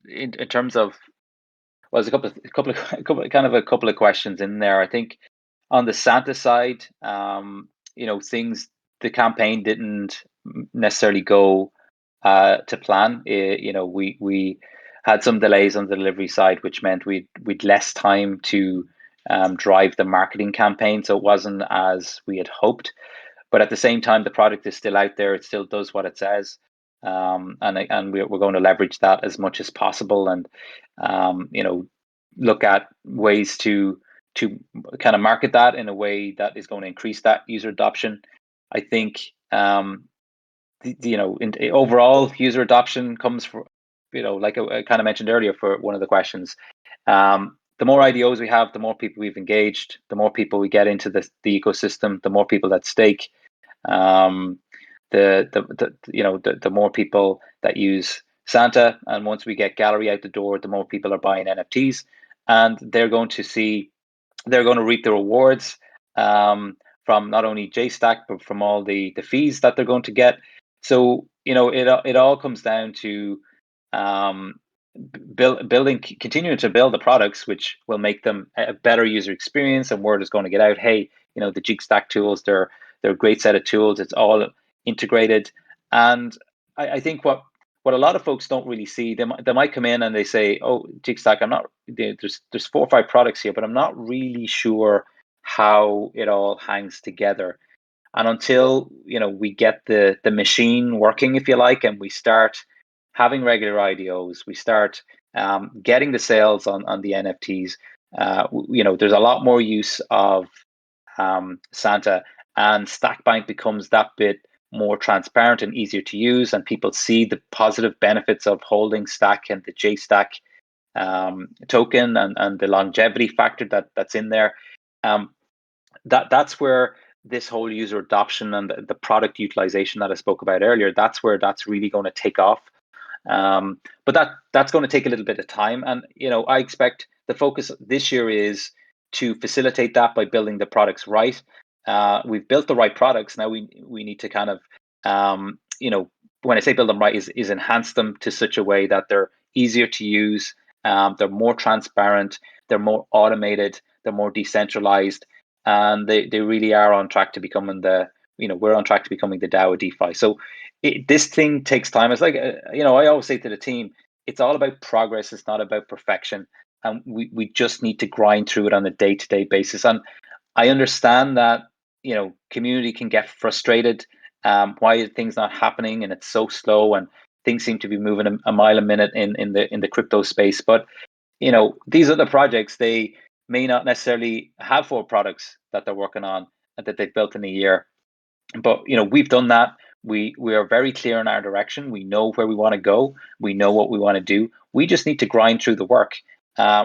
in terms of, well, there's a couple of questions in there. I think on the Santa side, the campaign didn't necessarily go to plan. We had some delays on the delivery side, which meant we'd less time to drive the marketing campaign, so it wasn't as we had hoped. But at the same time, the product is still out there. It still does what it says, and we're going to leverage that as much as possible, and look at ways to kind of market that in a way that is going to increase that user adoption. I think overall user adoption comes from, like I kind of mentioned earlier for one of the questions. The more IDOs we have, the more people we've engaged, the more people we get into the ecosystem, the more people that stake, the more people that use Santa, and once we get Gallery out the door, the more people are buying NFTs, and they're going to reap the rewards from not only Jigstack but from all the fees that they're going to get. So it all comes down to continuing to build the products, which will make them a better user experience, and word is going to get out. Hey, the Jigstack tools, they're a great set of tools. It's all integrated, and I think what a lot of folks don't really see, they might come in and they say, "Oh, Jigstack, there's 4 or 5 products here, but I'm not really sure how it all hangs together." And until we get the machine working, if you like, and we start having regular IDOs, we start getting the sales on the NFTs, there's a lot more use of Santa, and StackBank becomes that bit more transparent and easier to use, and people see the positive benefits of holding Stack and the Jstack token, and the longevity factor that's in there. That's where this whole user adoption and the product utilization that I spoke about earlier, that's where that's really going to take off. But that's going to take a little bit of time, and I expect the focus this year is to facilitate that by building the products right, we've built the right products. Now we need to kind of, when I say build them right, is enhance them to such a way that they're easier to use, they're more transparent, they're more automated, they're more decentralized, and they really are on track to becoming we're on track to becoming the DAO of DeFi. So this thing takes time. It's like, I always say to the team, it's all about progress. It's not about perfection. And we just need to grind through it on a day-to-day basis. And I understand that, community can get frustrated. Why are things not happening? And it's so slow, and things seem to be moving a mile a minute in the crypto space. But these other projects, they may not necessarily have 4 products that they're working on and that they've built in a year. But we've done that. We are very clear in our direction. We know where we want to go. We know what we want to do. We just need to grind through the work.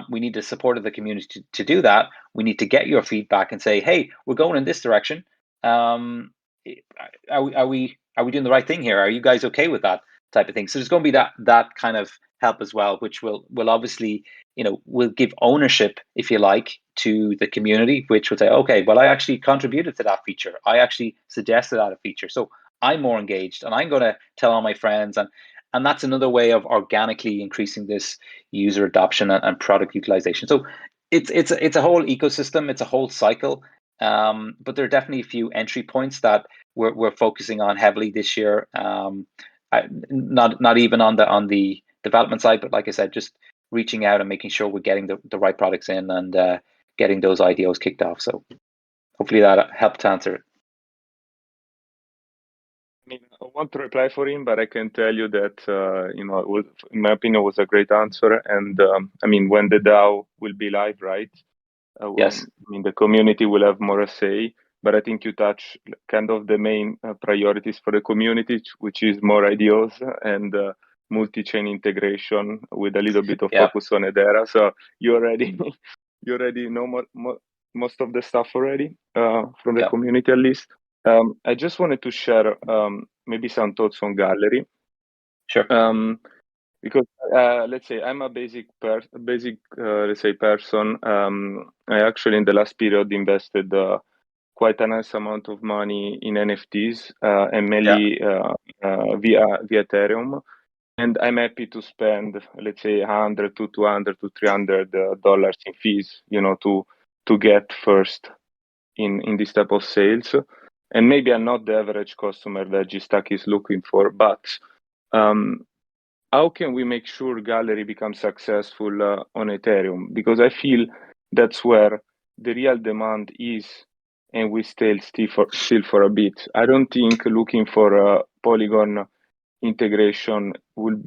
We need the support of the community to do that. We need to get your feedback and say, hey, we're going in this direction. Are we doing the right thing here? Are you guys okay with that type of thing? So there's going to be that kind of help as well, which will obviously, will give ownership, if you like, to the community, which would say, okay, well, I actually contributed to that feature. I actually suggested that a feature. So I'm more engaged, and I'm going to tell all my friends. And that's another way of organically increasing this user adoption and product utilization. So it's a whole ecosystem. It's a whole cycle. But there are definitely a few entry points that we're focusing on heavily this year. Not even on the development side, but like I said, just reaching out and making sure we're getting the right products in and getting those IDOs kicked off. So hopefully that helped answer it. I mean, I want to reply for him, but I can tell you that it was, in my opinion, was a great answer. And I mean, when the DAO will be live, right? Yes. I mean, the community will have more a say. But I think you touch kind of the main priorities for the community, which is more IDOs and multi-chain integration with a little bit of focus on Hedera. So you already know most of the stuff already from the community, at least. I just wanted to share maybe some thoughts on Gallery. Sure. Because let's say I'm a basic let's say person. I actually in the last period invested quite a nice amount of money in NFTs and mainly via Ethereum. And I'm happy to spend, let's say, $100 to $200 to $300 in fees, to get first in this type of sales. And maybe I'm not the average customer that Jigstack is looking for, but how can we make sure Gallery becomes successful on Ethereum? Because I feel that's where the real demand is, and we still for a bit. I don't think looking for a Polygon integration will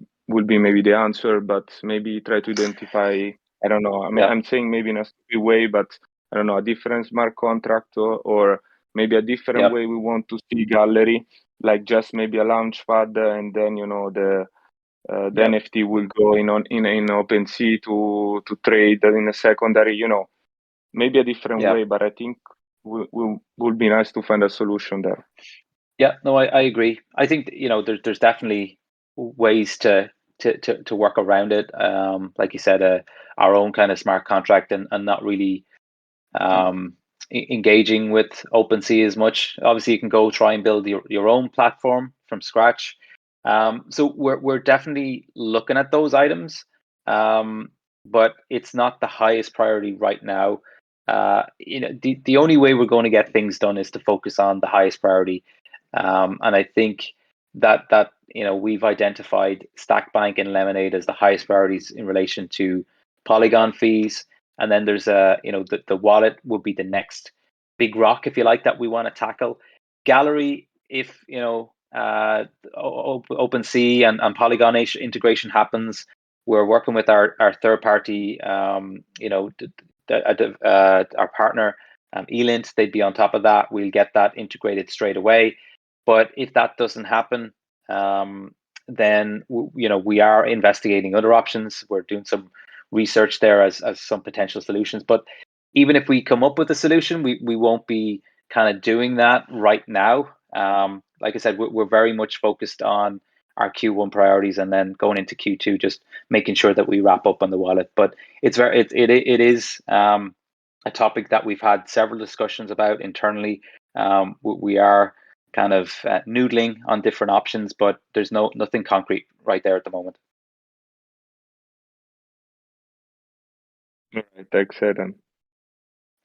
be maybe the answer, but maybe try to identify, I don't know. I mean, I'm saying maybe in a stupid way, but I don't know, a different smart contract or maybe a different way we want to see Gallery, like just maybe a launch pad, and then the NFT will go in OpenSea to trade in a secondary, maybe a different way, but I think would be nice to find a solution there. Yeah, no, I agree. I think there's definitely ways to work around it. Like you said, our own kind of smart contract and not really engaging with OpenSea as much. Obviously, you can go try and build your own platform from scratch. So we're definitely looking at those items, but it's not the highest priority right now. The only way we're going to get things done is to focus on the highest priority. And I think that we've identified Stackbank and Lemonade as the highest priorities in relation to Polygon fees. And then there's the wallet would be the next big rock, if you like, that we want to tackle. Gallery, if OpenSea and Polygon integration happens, we're working with our third party, our partner, Elint. They'd be on top of that. We'll get that integrated straight away. But if that doesn't happen, then we are investigating other options. We're doing some research there as some potential solutions. But even if we come up with a solution, we won't be kind of doing that right now. Like I said, we're very much focused on our Q1 priorities, and then going into Q2, just making sure that we wrap up on the wallet. But it is a topic that we've had several discussions about internally. We are kind of noodling on different options, but there's nothing concrete right there at the moment. All right, thanks, Aidan.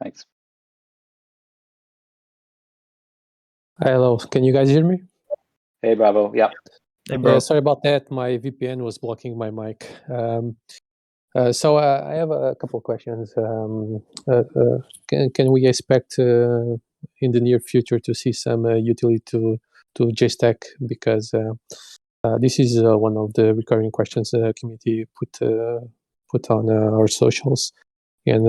Thanks. Hello, can you guys hear me? Hey, Bravo. Yeah. Hey, bro. Sorry about that. My VPN was blocking my mic. So I have a couple of questions. Can we expect in the near future to see some utility to Jigstack? Because this is one of the recurring questions the community put on our socials, and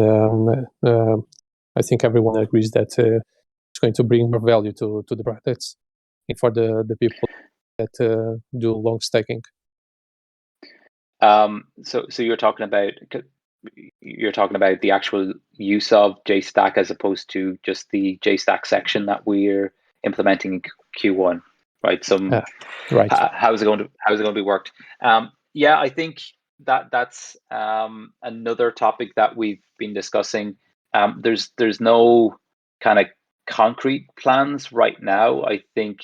I think everyone agrees that it's going to bring more value to the products and for the people that do long stacking. So you're talking about the actual use of Jstack as opposed to just the Jstack section that we're implementing in Q1, right? Right. How is it going to be worked? Yeah, I think that's another topic that we've been discussing. There's no kind of concrete plans right now. I think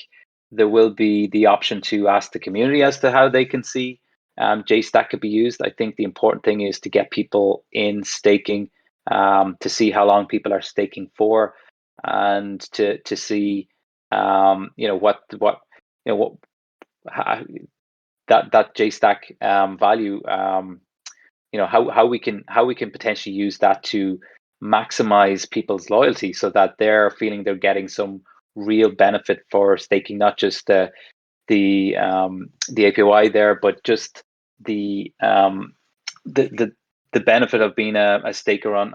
there will be the option to ask the community as to how they can see Jstack could be used. I think the important thing is to get people in staking, to see how long people are staking for, and to see that Jstack value. How we can potentially use that to maximize people's loyalty, so that they're feeling they're getting some real benefit for staking, not just the APY there, but just the benefit of being a staker on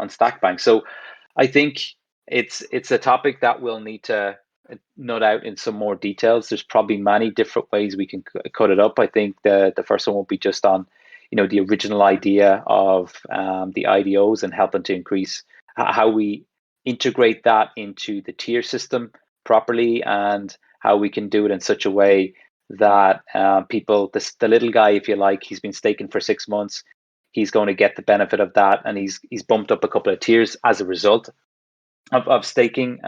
Stackbank. So I think it's a topic that we'll need to nut out in some more details. There's probably many different ways we can cut it up. I think the first one will be just on the original idea of the IDOs and helping to increase how we integrate that into the tier system properly, and how we can do it in such a way that people, the little guy, if you like, he's been staking for 6 months, he's going to get the benefit of that, and he's bumped up a couple of tiers as a result of staking.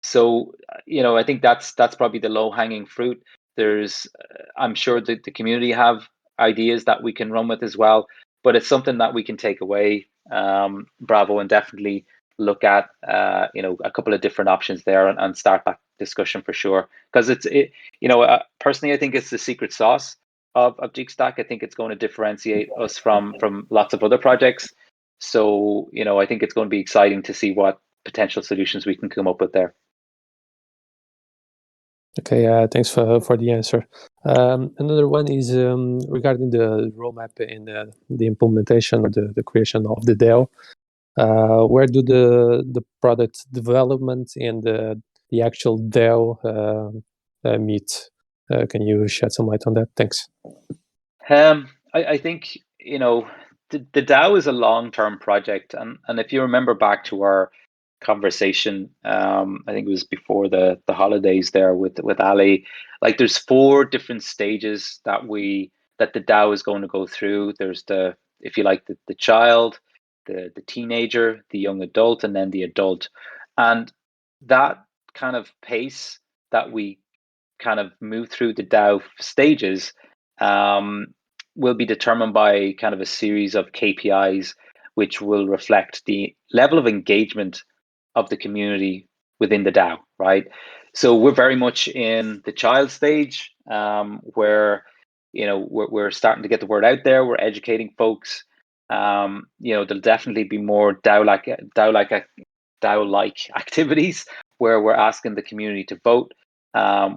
So I think that's probably the low hanging fruit. There's I'm sure that the community have ideas that we can run with as well, but it's something that we can take away, Bravo, and definitely look at a couple of different options there, and start that discussion for sure, because personally I think it's the secret sauce of Jigstack. I think it's going to differentiate us from lots of other projects. So I think it's going to be exciting to see what potential solutions we can come up with there. Okay, thanks for the answer. Another one is regarding the roadmap and the implementation or the creation of the DAO. Where do the product development and the actual DAO meet? Can you shed some light on that? Thanks. I think the DAO is a long-term project, and if you remember back to our conversation, I think it was before the holidays there with Ali. Like, there's 4 different stages that the DAO is going to go through. There's if you like, the child, the teenager, the young adult, and then the adult. And that kind of pace that we kind of move through the DAO stages will be determined by kind of a series of KPIs, which will reflect the level of engagement of the community within the DAO, right? So we're very much in the child stage, where we're starting to get the word out there. We're educating folks. There'll definitely be more DAO-like activities where we're asking the community to vote. I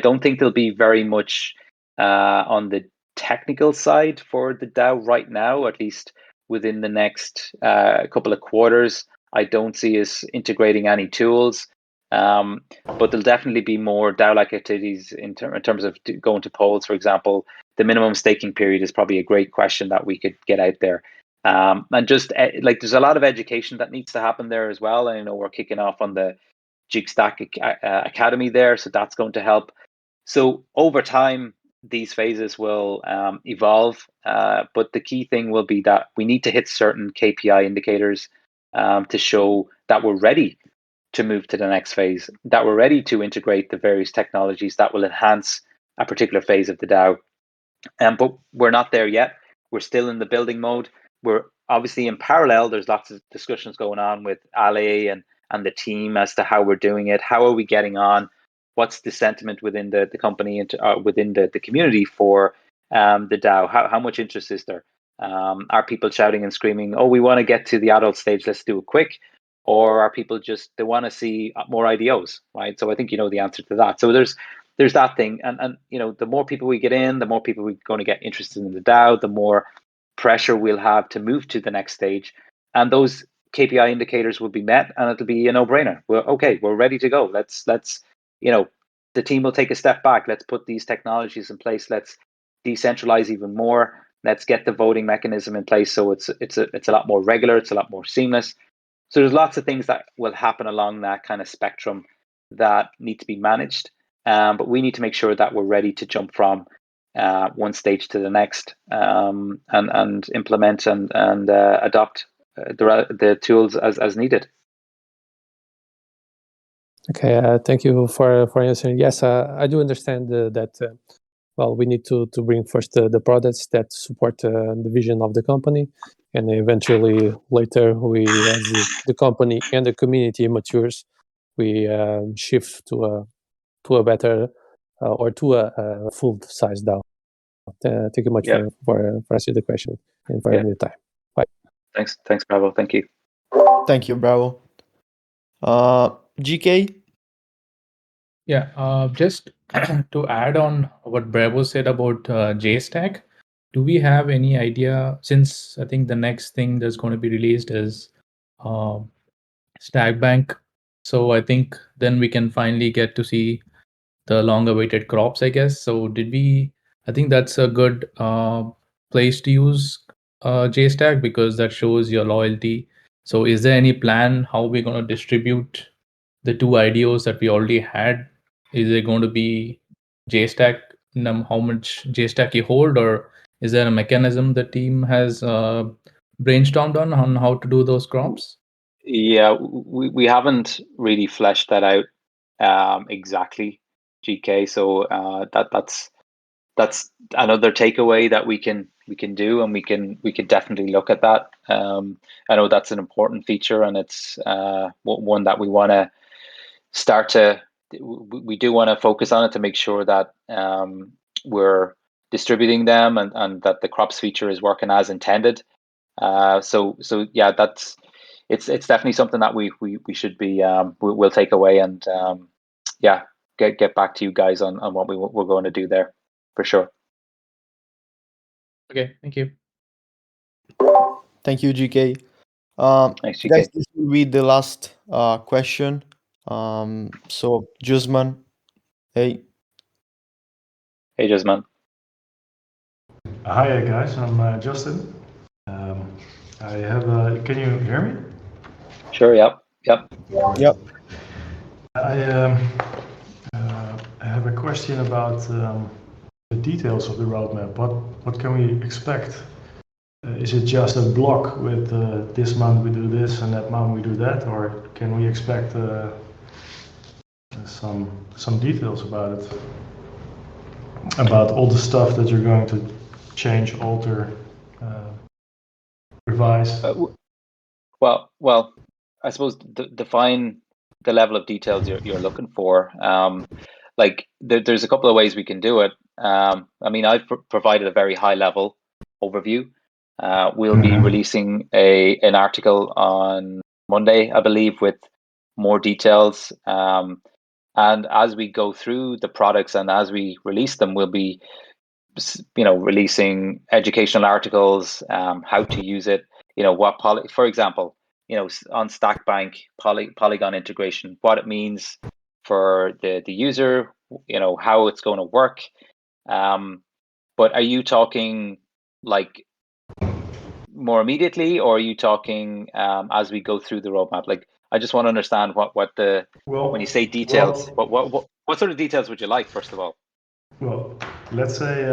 don't think there'll be very much on the technical side for the DAO right now, at least within the next couple of quarters. I don't see us integrating any tools, but there'll definitely be more DAO-like activities in terms of going to polls, for example. The minimum staking period is probably a great question that we could get out there. And just there's a lot of education that needs to happen there as well. And we're kicking off on the Jigstack Academy there, so that's going to help. So over time, these phases will evolve, but the key thing will be that we need to hit certain KPI indicators to show that we're ready to move to the next phase, that we're ready to integrate the various technologies that will enhance a particular phase of the DAO. But we're not there yet. We're still in the building mode. We're obviously in parallel. There's lots of discussions going on with Ale and the team as to how we're doing it. How are we getting on? What's the sentiment within the company and within the community for the DAO? How much interest is there? Are people shouting and screaming, oh, we want to get to the adult stage, let's do it quick? Or are people just, they want to see more IDOs, right? So I think you know the answer to that. So there's that thing. And you know, the more people we get in, the more people we're going to get interested in the DAO, the more pressure we'll have to move to the next stage. And those KPI indicators will be met and it'll be a no-brainer. We're ready to go. Let's you know, the team will take a step back. Let's put these technologies in place. Let's decentralize even more. Let's get the voting mechanism in place so it's a lot more regular, it's a lot more seamless. So there's lots of things that will happen along that kind of spectrum that need to be managed. But we need to make sure that we're ready to jump from one stage to the next and implement and adopt the tools as needed. Okay, thank you for answering. Yes, I do understand that. Well, we need to bring first the products that support the vision of the company, and eventually later, as the company and the community matures, we shift to a better or to a full size DAO. Thank you much for answering the question and for having the time. Bye. Thanks, Bravo. Thank you. Thank you, Bravo. GK? Yeah, just to add on what Bravo said about Jstack, do we have any idea, since I think the next thing that's going to be released is Stack Bank, so I think then we can finally get to see the long-awaited crops, I guess. So I think that's a good place to use Jstack because that shows your loyalty. So is there any plan how we're going to distribute the two IDOs that we already had? Is it going to be Jstack, how much Jstack you hold, or is there a mechanism the team has brainstormed on how to do those crops? Yeah, we haven't really fleshed that out exactly, GK. So that's another takeaway that we can do, and we can definitely look at that. I know that's an important feature, and it's one that we want to start to. We do want to focus on it to make sure that we're distributing them and that the crops feature is working as intended. So yeah, it's definitely something that we should be we'll take away and yeah, get back to you guys on what we're going to do there for sure. Okay, thank you. Thank you, GK. Thanks, GK. Guys, this will be the last question. So, Jusman, hey. Hey, Jusman. Hi, guys. I'm Justin. I have. Can you hear me? Sure. Yep. I have a question about the details of the roadmap. What can we expect? Is it just a block with this month we do this and that month we do that, or can we expect some details about it? About all the stuff that you're going to change, alter, revise? Well, I suppose define the level of details you're looking for. Like there's a couple of ways we can do it. I mean, I've provided a very high level overview. We'll be releasing an article on Monday, I believe, with more details. And as we go through the products and as we release them, we'll be, releasing educational articles, how to use it. For example, on Stackbank, Polygon integration, what it means for the user, how it's going to work. But are you talking like more immediately, or are you talking as we go through the roadmap? Like, I just want to understand when you say details, what sort of details would you like, first of all? Well, let's say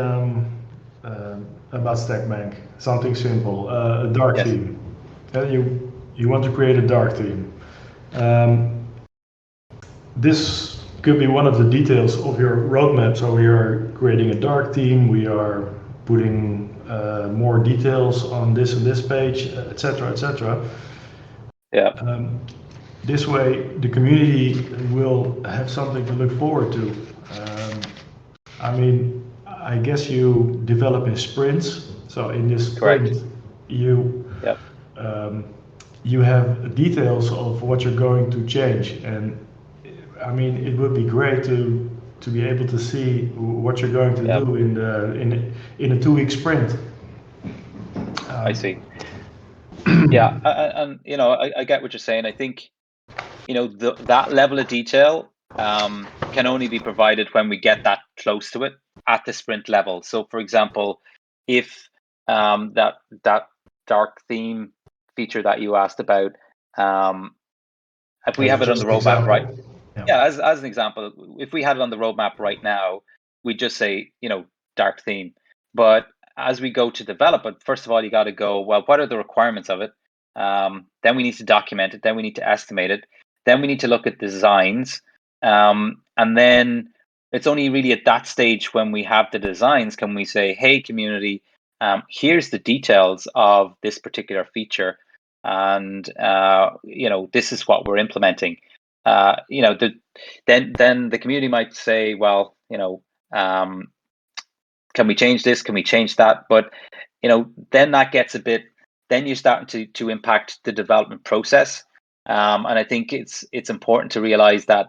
about Stackbank, something simple, a dark theme. You you want to create a dark theme. This could be one of the details of your roadmap. So we are creating a dark theme, we are putting more details on this and this page, etc., etc. Yeah. This way, the community will have something to look forward to. I mean, I guess you develop in sprints. So in this sprint, Correct. you have details of what you're going to change, and I mean, it would be great to be able to see what you're going to do in a 2-week sprint. I see. Yeah, and you know, I get what you're saying. I think, you know, that level of detail can only be provided when we get that close to it at the sprint level. So, for example, if that dark theme feature that you asked about, if we have it on the roadmap, right? Yeah, as an example, if we had it on the roadmap right now, we'd just say, you know, dark theme. But as we go to develop it, first of all, you got to go, well, what are the requirements of it? Then we need to document it. Then we need to estimate it. Then we need to look at designs. And then it's only really at that stage when we have the designs can we say, hey, community, here's the details of this particular feature. And, you know, this is what we're implementing. You know, then the community might say, well, you know, can we change this? Can we change that? But, you know, then that gets a bit, then you're starting to impact the development process. And I think it's important to realize that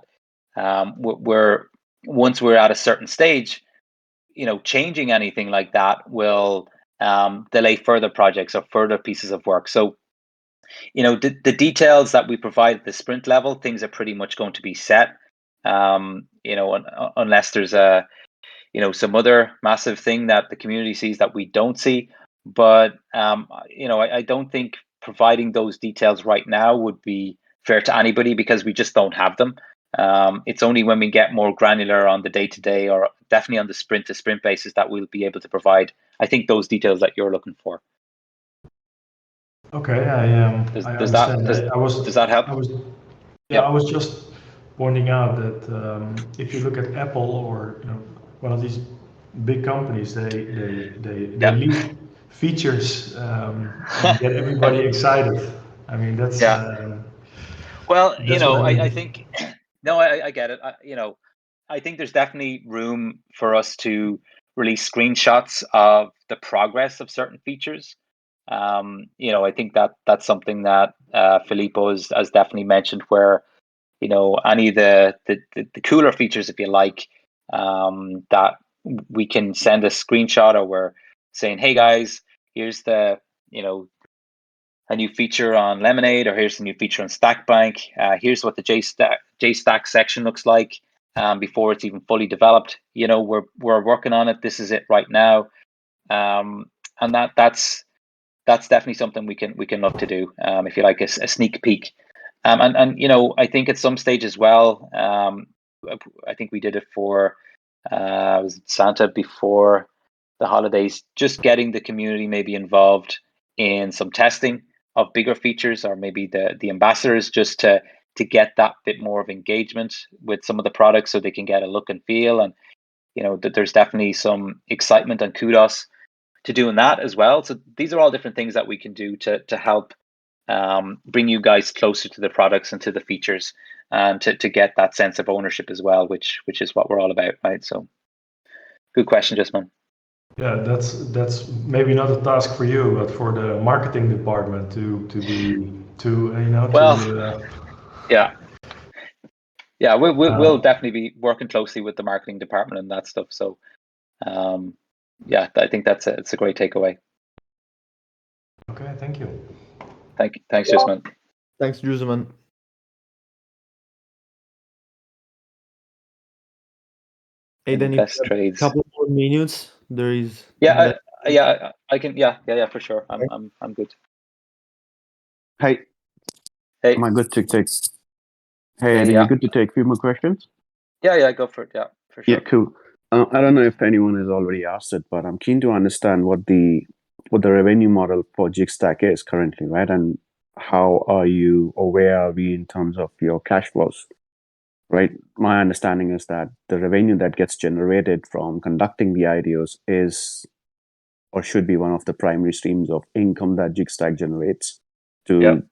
once we're at a certain stage, you know, changing anything like that will delay further projects or further pieces of work. So, you know, the details that we provide at the sprint level, things are pretty much going to be set. You know, unless there's a, you know, some other massive thing that the community sees that we don't see. But you know, I don't think providing those details right now would be fair to anybody because we just don't have them. It's only when we get more granular on the day-to-day or definitely on the sprint-to-sprint basis that we'll be able to provide, I think, those details that you're looking for. Okay, I understand. Does that help? I was just pointing out that if you look at Apple or, you know, one of these big companies, they leak features and get everybody excited. I mean, that's well, that's you know, what I mean. I think no, I get it. You know, I think there's definitely room for us to release screenshots of the progress of certain features. You know, I think that's something that Filippo has definitely mentioned, where, you know, any of the cooler features, if you like, that we can send a screenshot, or we're saying, hey guys, here's the, you know, a new feature on Lemonade, or here's a new feature on Stackbank. Here's what the JStack section looks like before it's even fully developed. You know, we're working on it. This is it right now, and that's definitely something we can look to do. If you like, a sneak peek, and you know, I think at some stage as well. I think we did it for was Santa before the holidays. Just getting the community maybe involved in some testing of bigger features, or maybe the ambassadors, just to get that bit more of engagement with some of the products, so they can get a look and feel. And you know, that there's definitely some excitement and kudos to doing that as well. So these are all different things that we can do to help bring you guys closer to the products and to the features, and to get that sense of ownership as well, which is what we're all about, right? So good question, Justman. Yeah, that's maybe not a task for you, but for the marketing department to yeah, we'll definitely be working closely with the marketing department and that stuff. So yeah, I think it's a great takeaway. Okay, thank you. Thanks, Justman. Thanks, Justman. Aidan, if Best trades. a couple more minutes, there is. I can. Yeah, for sure. I'm good. Hey. Hey. Am I good to take? Hey, Aidan, you good to take a few more questions? Yeah, go for it. Yeah, for sure. Yeah, cool. I don't know if anyone has already asked it, but I'm keen to understand what the revenue model for Jigstack is currently, right? And how are you, or where are we in terms of your cash flows, right? My understanding is that the revenue that gets generated from conducting the IDOs is or should be one of the primary streams of income that Jigstack generates to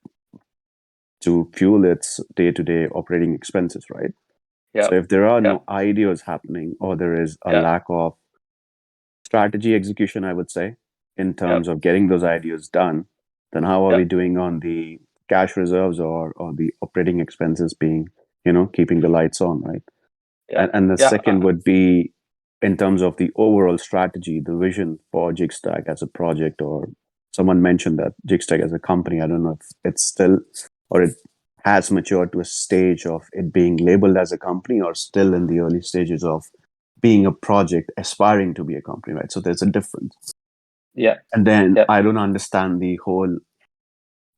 fuel its day-to-day operating expenses, right? So if there are no IDOs happening, or there is a lack of strategy execution, I would say, in terms of getting those IDOs done, then how are we doing on the cash reserves or the operating expenses being, keeping the lights on, right? And the second would be in terms of the overall strategy, the vision for Jigstack as a project, or someone mentioned that Jigstack as a company. I don't know if it's still, or it has matured to a stage of it being labeled as a company, or still in the early stages of being a project aspiring to be a company, right? So there's a difference. And then I don't understand the whole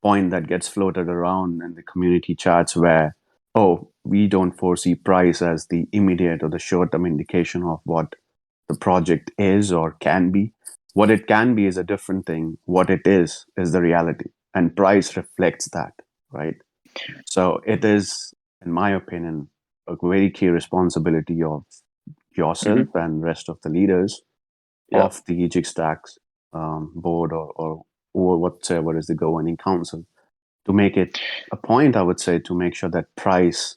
point that gets floated around in the community chats where, oh, we don't foresee price as the immediate or the short-term indication of what the project is or can be. What it can be is a different thing. What it is the reality. And price reflects that, right? So it is, in my opinion, a very key responsibility of yourself and rest of the leaders of the Jigstack's board or whatever is the governing council, to make it a point, I would say, to make sure that price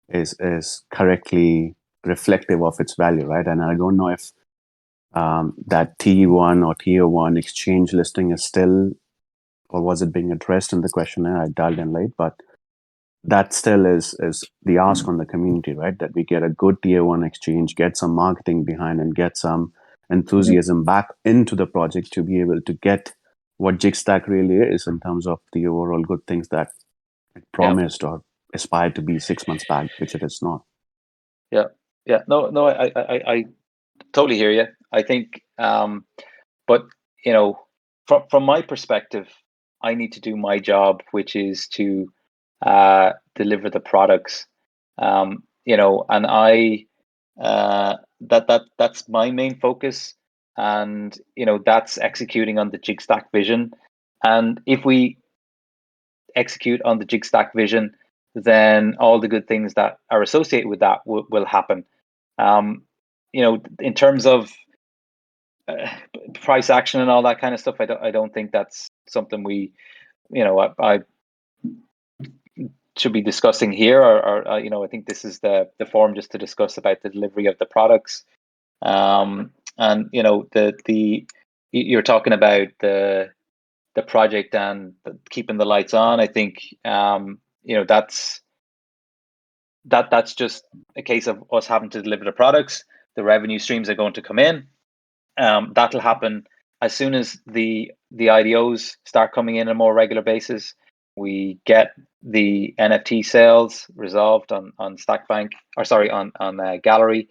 is correctly reflective of its value, right? And I don't know if that T1 or Tier 1 exchange listing is still, or was it being addressed in the questionnaire? I dialed in late, but that still is the ask on the community, right? That we get a good Tier 1 exchange, get some marketing behind, and get some enthusiasm back into the project to be able to get what Jigstack really is in terms of the overall good things that it promised or aspired to be 6 months back, which it is not. No, I totally hear you. I think, but from my perspective, I need to do my job, which is to deliver the products. And I that's my main focus, and that's executing on the Jigstack vision. And if we execute on the Jigstack vision, then all the good things that are associated with that will happen. In terms of price action and all that kind of stuff, I don't think that's something we, I should be discussing here, or I think this is the forum just to discuss about the delivery of the products. And the you're talking about the project and keeping the lights on. I think that's just a case of us having to deliver the products. The revenue streams are going to come in. That'll happen as soon as the IDOs start coming in on a more regular basis. We get the NFT sales resolved on Stackbank, or sorry, on Gallery.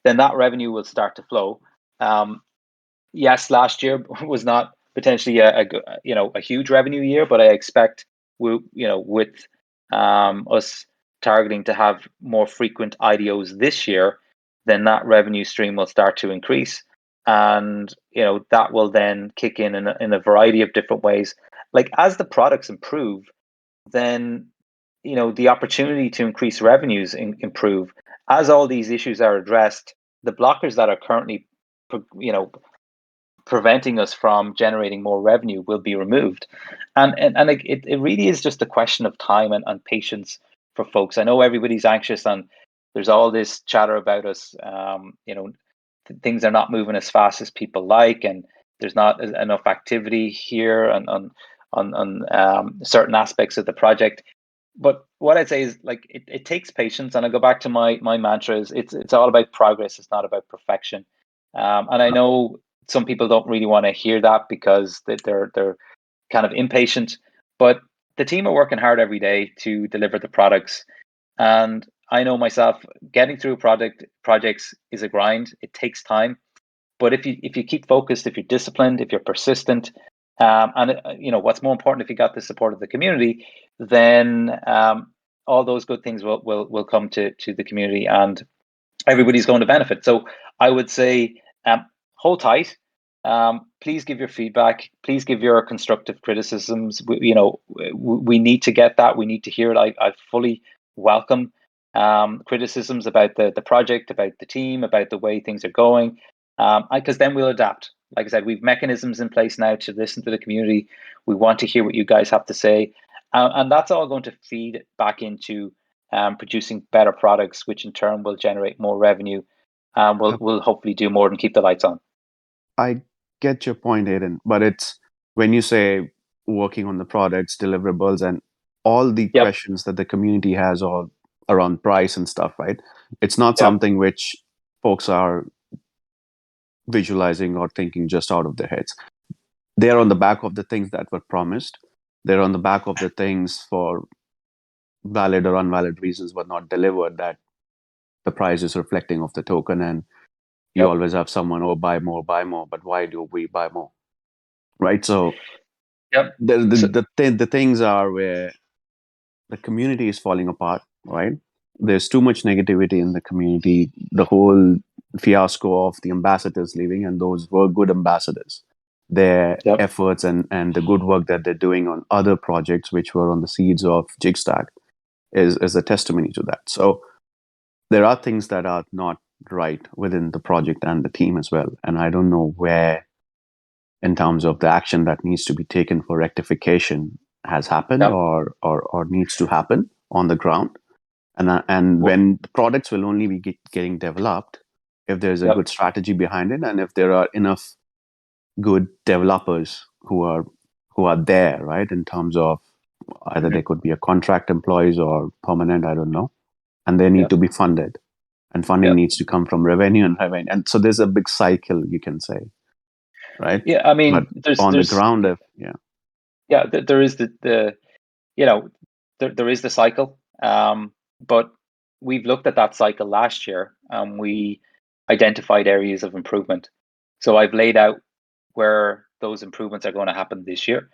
Then that revenue will start to flow. Yes, last year was not potentially a huge revenue year, but I expect with us targeting to have more frequent IDOs this year, then that revenue stream will start to increase, and that will then kick in a variety of different ways. Like as the products improve, then the opportunity to increase revenues improve. As all these issues are addressed, the blockers that are currently preventing us from generating more revenue will be removed. And it really is just a question of time and patience for folks. I know everybody's anxious, and there's all this chatter about us, things are not moving as fast as people like, and there's not enough activity here on certain aspects of the project. But what I'd say is, like, it takes patience, and I go back to my mantra is it's all about progress. It's not about perfection. And I know some people don't really want to hear that because they're kind of impatient. But the team are working hard every day to deliver the products, and I know myself, getting through projects is a grind. It takes time, but if you keep focused, if you're disciplined, if you're persistent, and what's more important, if you got the support of the community, then all those good things will come to the community, and everybody's going to benefit. So I would say, hold tight, please give your feedback. Please give your constructive criticisms. We need to get that. We need to hear it. I fully welcome criticisms about the project, about the team, about the way things are going, because then we'll adapt. Like I said, we've mechanisms in place now to listen to the community. We want to hear what you guys have to say, and that's all going to feed back into producing better products, which in turn will generate more revenue. We'll hopefully do more than keep the lights on. I get your point, Aidan, but it's when you say working on the products, deliverables, and all the questions that the community has all around price and stuff, right? It's not something which folks are visualizing or thinking just out of their heads. They're on the back of the things that were promised. They're on the back of the things for valid or invalid reasons were not delivered, that the price is reflecting of the token. And you always have someone, oh, buy more, but why do we buy more? Right? So the things are where the community is falling apart, right? There's too much negativity in the community. The whole fiasco of the ambassadors leaving, and those were good ambassadors. Their efforts and the good work that they're doing on other projects, which were on the seeds of Jigstack, is a testimony to that. So there are things that are not right within the project and the team as well. And I don't know where, in terms of the action that needs to be taken for rectification, has happened or needs to happen on the ground. And when the products will only be getting developed if there's a good strategy behind it, and if there are enough good developers who are there, right? In terms of either they could be a contract employees or permanent, I don't know, and they need to be funded, and funding needs to come from revenue. And so there's a big cycle, you can say, right? Yeah, I mean, but on the ground, there is there is the cycle, but we've looked at that cycle last year and we identified areas of improvement. So I've laid out where those improvements are going to happen this year.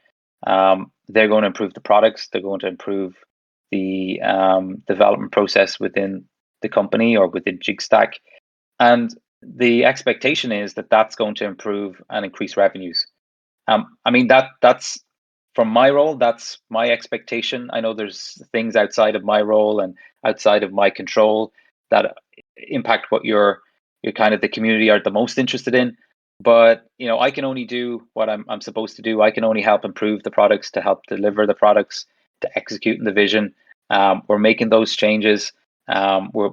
They're going to improve the products. They're going to improve the development process within the company or within Jigstack. And the expectation is that that's going to improve and increase revenues. I mean, that's from my role, that's my expectation. I know there's things outside of my role and outside of my control that impact what your kind of the community are the most interested in. But I can only do what I'm supposed to do. I can only help improve the products, to help deliver the products, to execute in the vision. We're making those changes. We're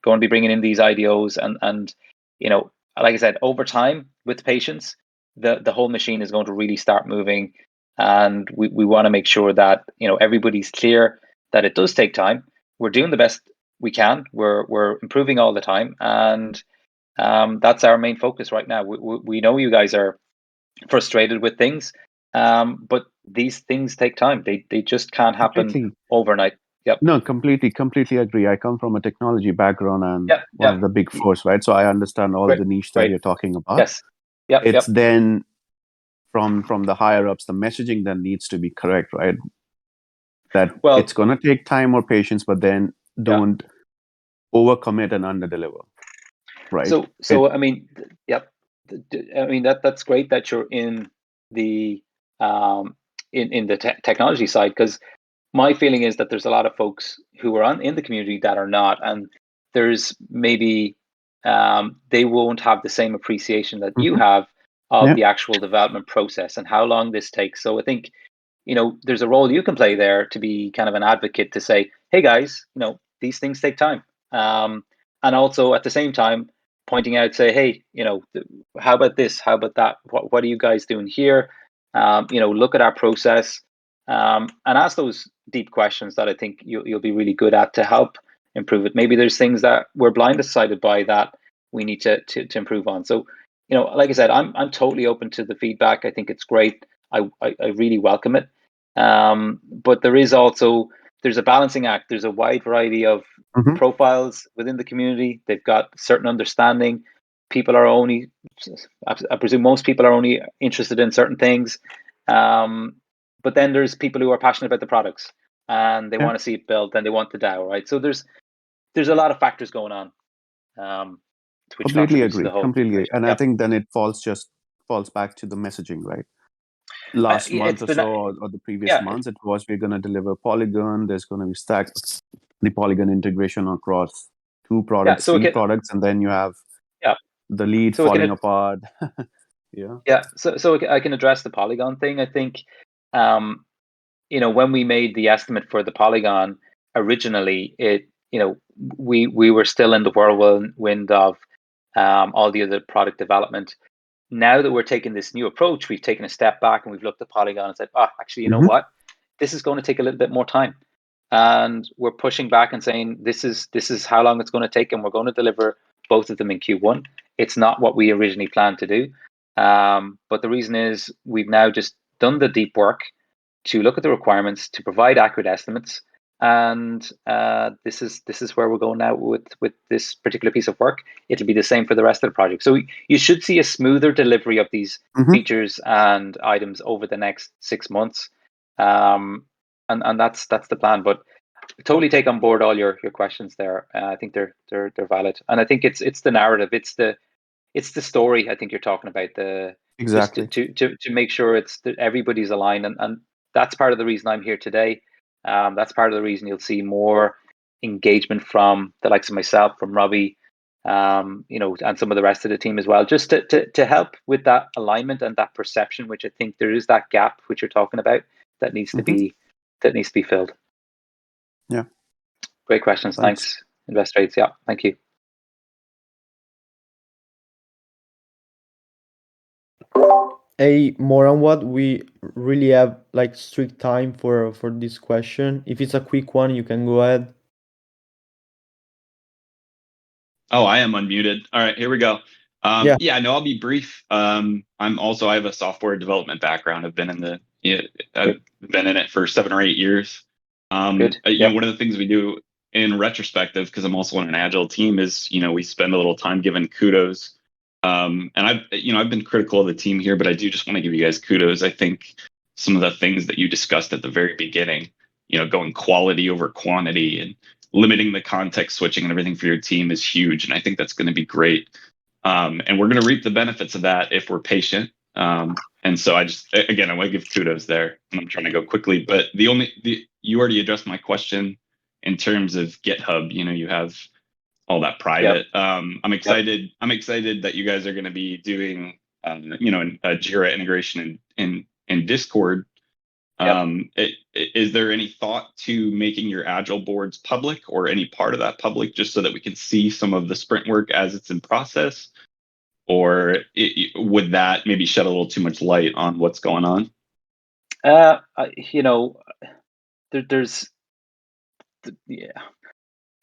going to be bringing in these IDOs, and like I said, over time, with patience, the whole machine is going to really start moving. And we want to make sure that everybody's clear that it does take time. We're doing the best we can. We're improving all the time, and that's our main focus right now. We know you guys are frustrated with things, but these things take time. They just can't happen overnight. No, completely agree. I come from a technology background and one of the big fours, right? So I understand all the niche that you're talking about. Yes. It's then from the higher ups, the messaging then needs to be correct, right? That it's going to take time or patience, but then don't overcommit and underdeliver, right? So I mean, I mean that's great that you're in the in the technology side, because my feeling is that there's a lot of folks who are in the community that are not, and there's maybe they won't have the same appreciation that you have of the actual development process and how long this takes. So I think there's a role you can play there to be kind of an advocate, to say, hey guys, these things take time, and also at the same time pointing out, say, hey, how about this, how about that, what are you guys doing here? Look at our process, and ask those deep questions that I think you'll be really good at to help improve it. Maybe there's things that we're blindsided by that we need to improve on. So like I said, I'm totally open to the feedback. I think it's great. I really welcome it. But there's a balancing act. There's a wide variety of profiles within the community. They've got certain understanding. People are only, I presume most people are only interested in certain things. But then there's people who are passionate about the products and they want to see it built and they want the DAO, right? So there's a lot of factors going on. Which completely agree. And I think then it falls just falls back to the messaging, right? Last Yeah, month it's or been so, or the previous yeah, months, it was we're going to deliver Polygon. There's going to be the Polygon integration across 2 products, so 3 products, and then you have yeah, the lead so falling apart. Yeah. So I can address the Polygon thing. I think, when we made the estimate for the Polygon originally, we were still in the whirlwind of all the other product development. Now that we're taking this new approach, we've taken a step back and we've looked at Polygon and said, actually, you know what? This is going to take a little bit more time. And we're pushing back and saying, this is how long it's going to take, and we're going to deliver both of them in Q1. It's not what we originally planned to do. But the reason is we've now just done the deep work to look at the requirements, to provide accurate estimates. And this is where we're going now with this particular piece of work. It'll be the same for the rest of the project. So you should see a smoother delivery of these features and items over the next 6 months, and that's the plan. But I totally take on board all your questions there. I think they're valid, and I think it's the narrative, it's the story. I think you're talking about Exactly. just to make sure that everybody's aligned, and that's part of the reason I'm here today. That's part of the reason you'll see more engagement from the likes of myself, from Robbie, and some of the rest of the team as well, just to help with that alignment and that perception, which I think there is that gap which you're talking about that needs to be filled. Yeah. Great questions. Thanks. Investrates. Yeah. Thank you. More on what we really have like strict time for this question. If it's a quick one, you can go ahead. Oh, I am unmuted. All right, here we go. Yeah, no, I'll be brief. I have a software development background. I've been in it for 7 or 8 years. Good. One of the things we do in retrospective, because I'm also on an agile team, is we spend a little time giving kudos. And I've been critical of the team here, but I do just want to give you guys kudos. I think some of the things that you discussed at the very beginning, going quality over quantity and limiting the context switching and everything for your team is huge. And I think that's going to be great. And we're going to reap the benefits of that if we're patient. And so I want to give kudos there, and I'm trying to go quickly, but you already addressed my question in terms of GitHub. You have all that private. Yep. I'm excited. Yep. I'm excited that you guys are going to be doing, a Jira integration in Discord. Yep. Is there any thought to making your Agile boards public, or any part of that public, just so that we can see some of the sprint work as it's in process? Or would that maybe shed a little too much light on what's going on? There's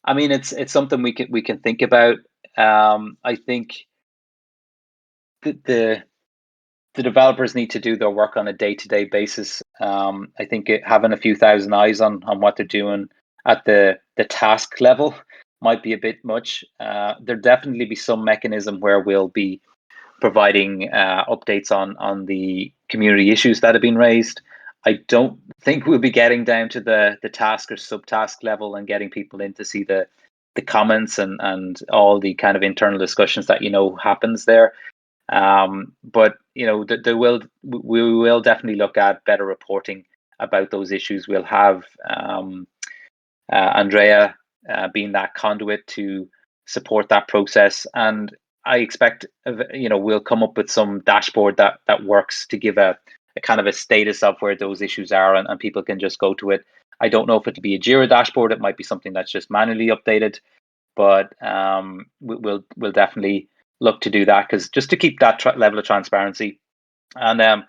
I mean, it's something we can think about. I think the developers need to do their work on a day-to-day basis. I think having a few thousand eyes on what they're doing at the task level might be a bit much. There'll definitely be some mechanism where we'll be providing updates on the community issues that have been raised. I don't think we'll be getting down to the task or subtask level and getting people in to see the comments and all the kind of internal discussions that happens there. But we will definitely look at better reporting about those issues. We'll have Andrea being that conduit to support that process, and I expect we'll come up with some dashboard that works to give a kind of a status of where those issues are, and people can just go to it. I don't know if it'll be a Jira dashboard. It might be something that's just manually updated, but we'll definitely look to do that, because just to keep that level of transparency. And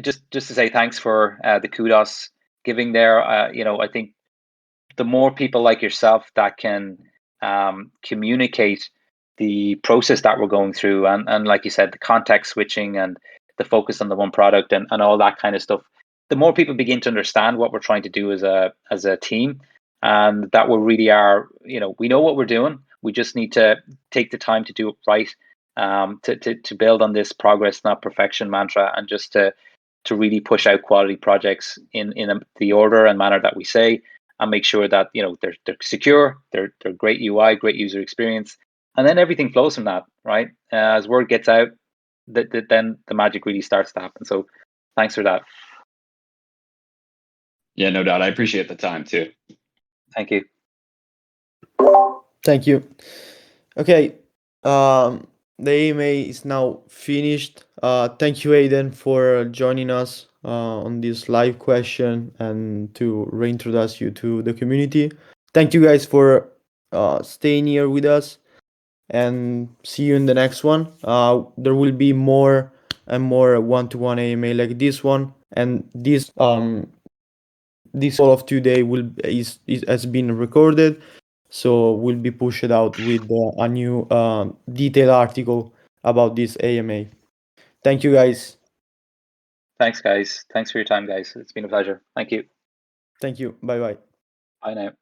just to say thanks for the kudos giving there. I think the more people like yourself that can communicate the process that we're going through, and like you said, the context switching and the focus on the one product and all that kind of stuff, the more people begin to understand what we're trying to do as a team, and that we really are, we know what we're doing. We just need to take the time to do it right, to build on this progress, not perfection mantra, and just to really push out quality projects in the order and manner that we say, and make sure that they're secure, they're great UI, great user experience, and then everything flows from that, right? As word gets out, then the magic really starts to happen. So thanks for that. Yeah, no doubt. I appreciate the time too. Thank you. Thank you. Okay, the AMA is now finished. Thank you, Aidan, for joining us on this live question and to reintroduce you to the community. Thank you guys for staying here with us, and see you in the next one. There will be more and more one-to-one AMA like this one, and this call of today is has been recorded, so will be pushed out with a new detailed article about this AMA. Thank you, guys. Thanks, guys. Thanks for your time, guys. It's been a pleasure. Thank you. Thank you. Bye bye. Bye now.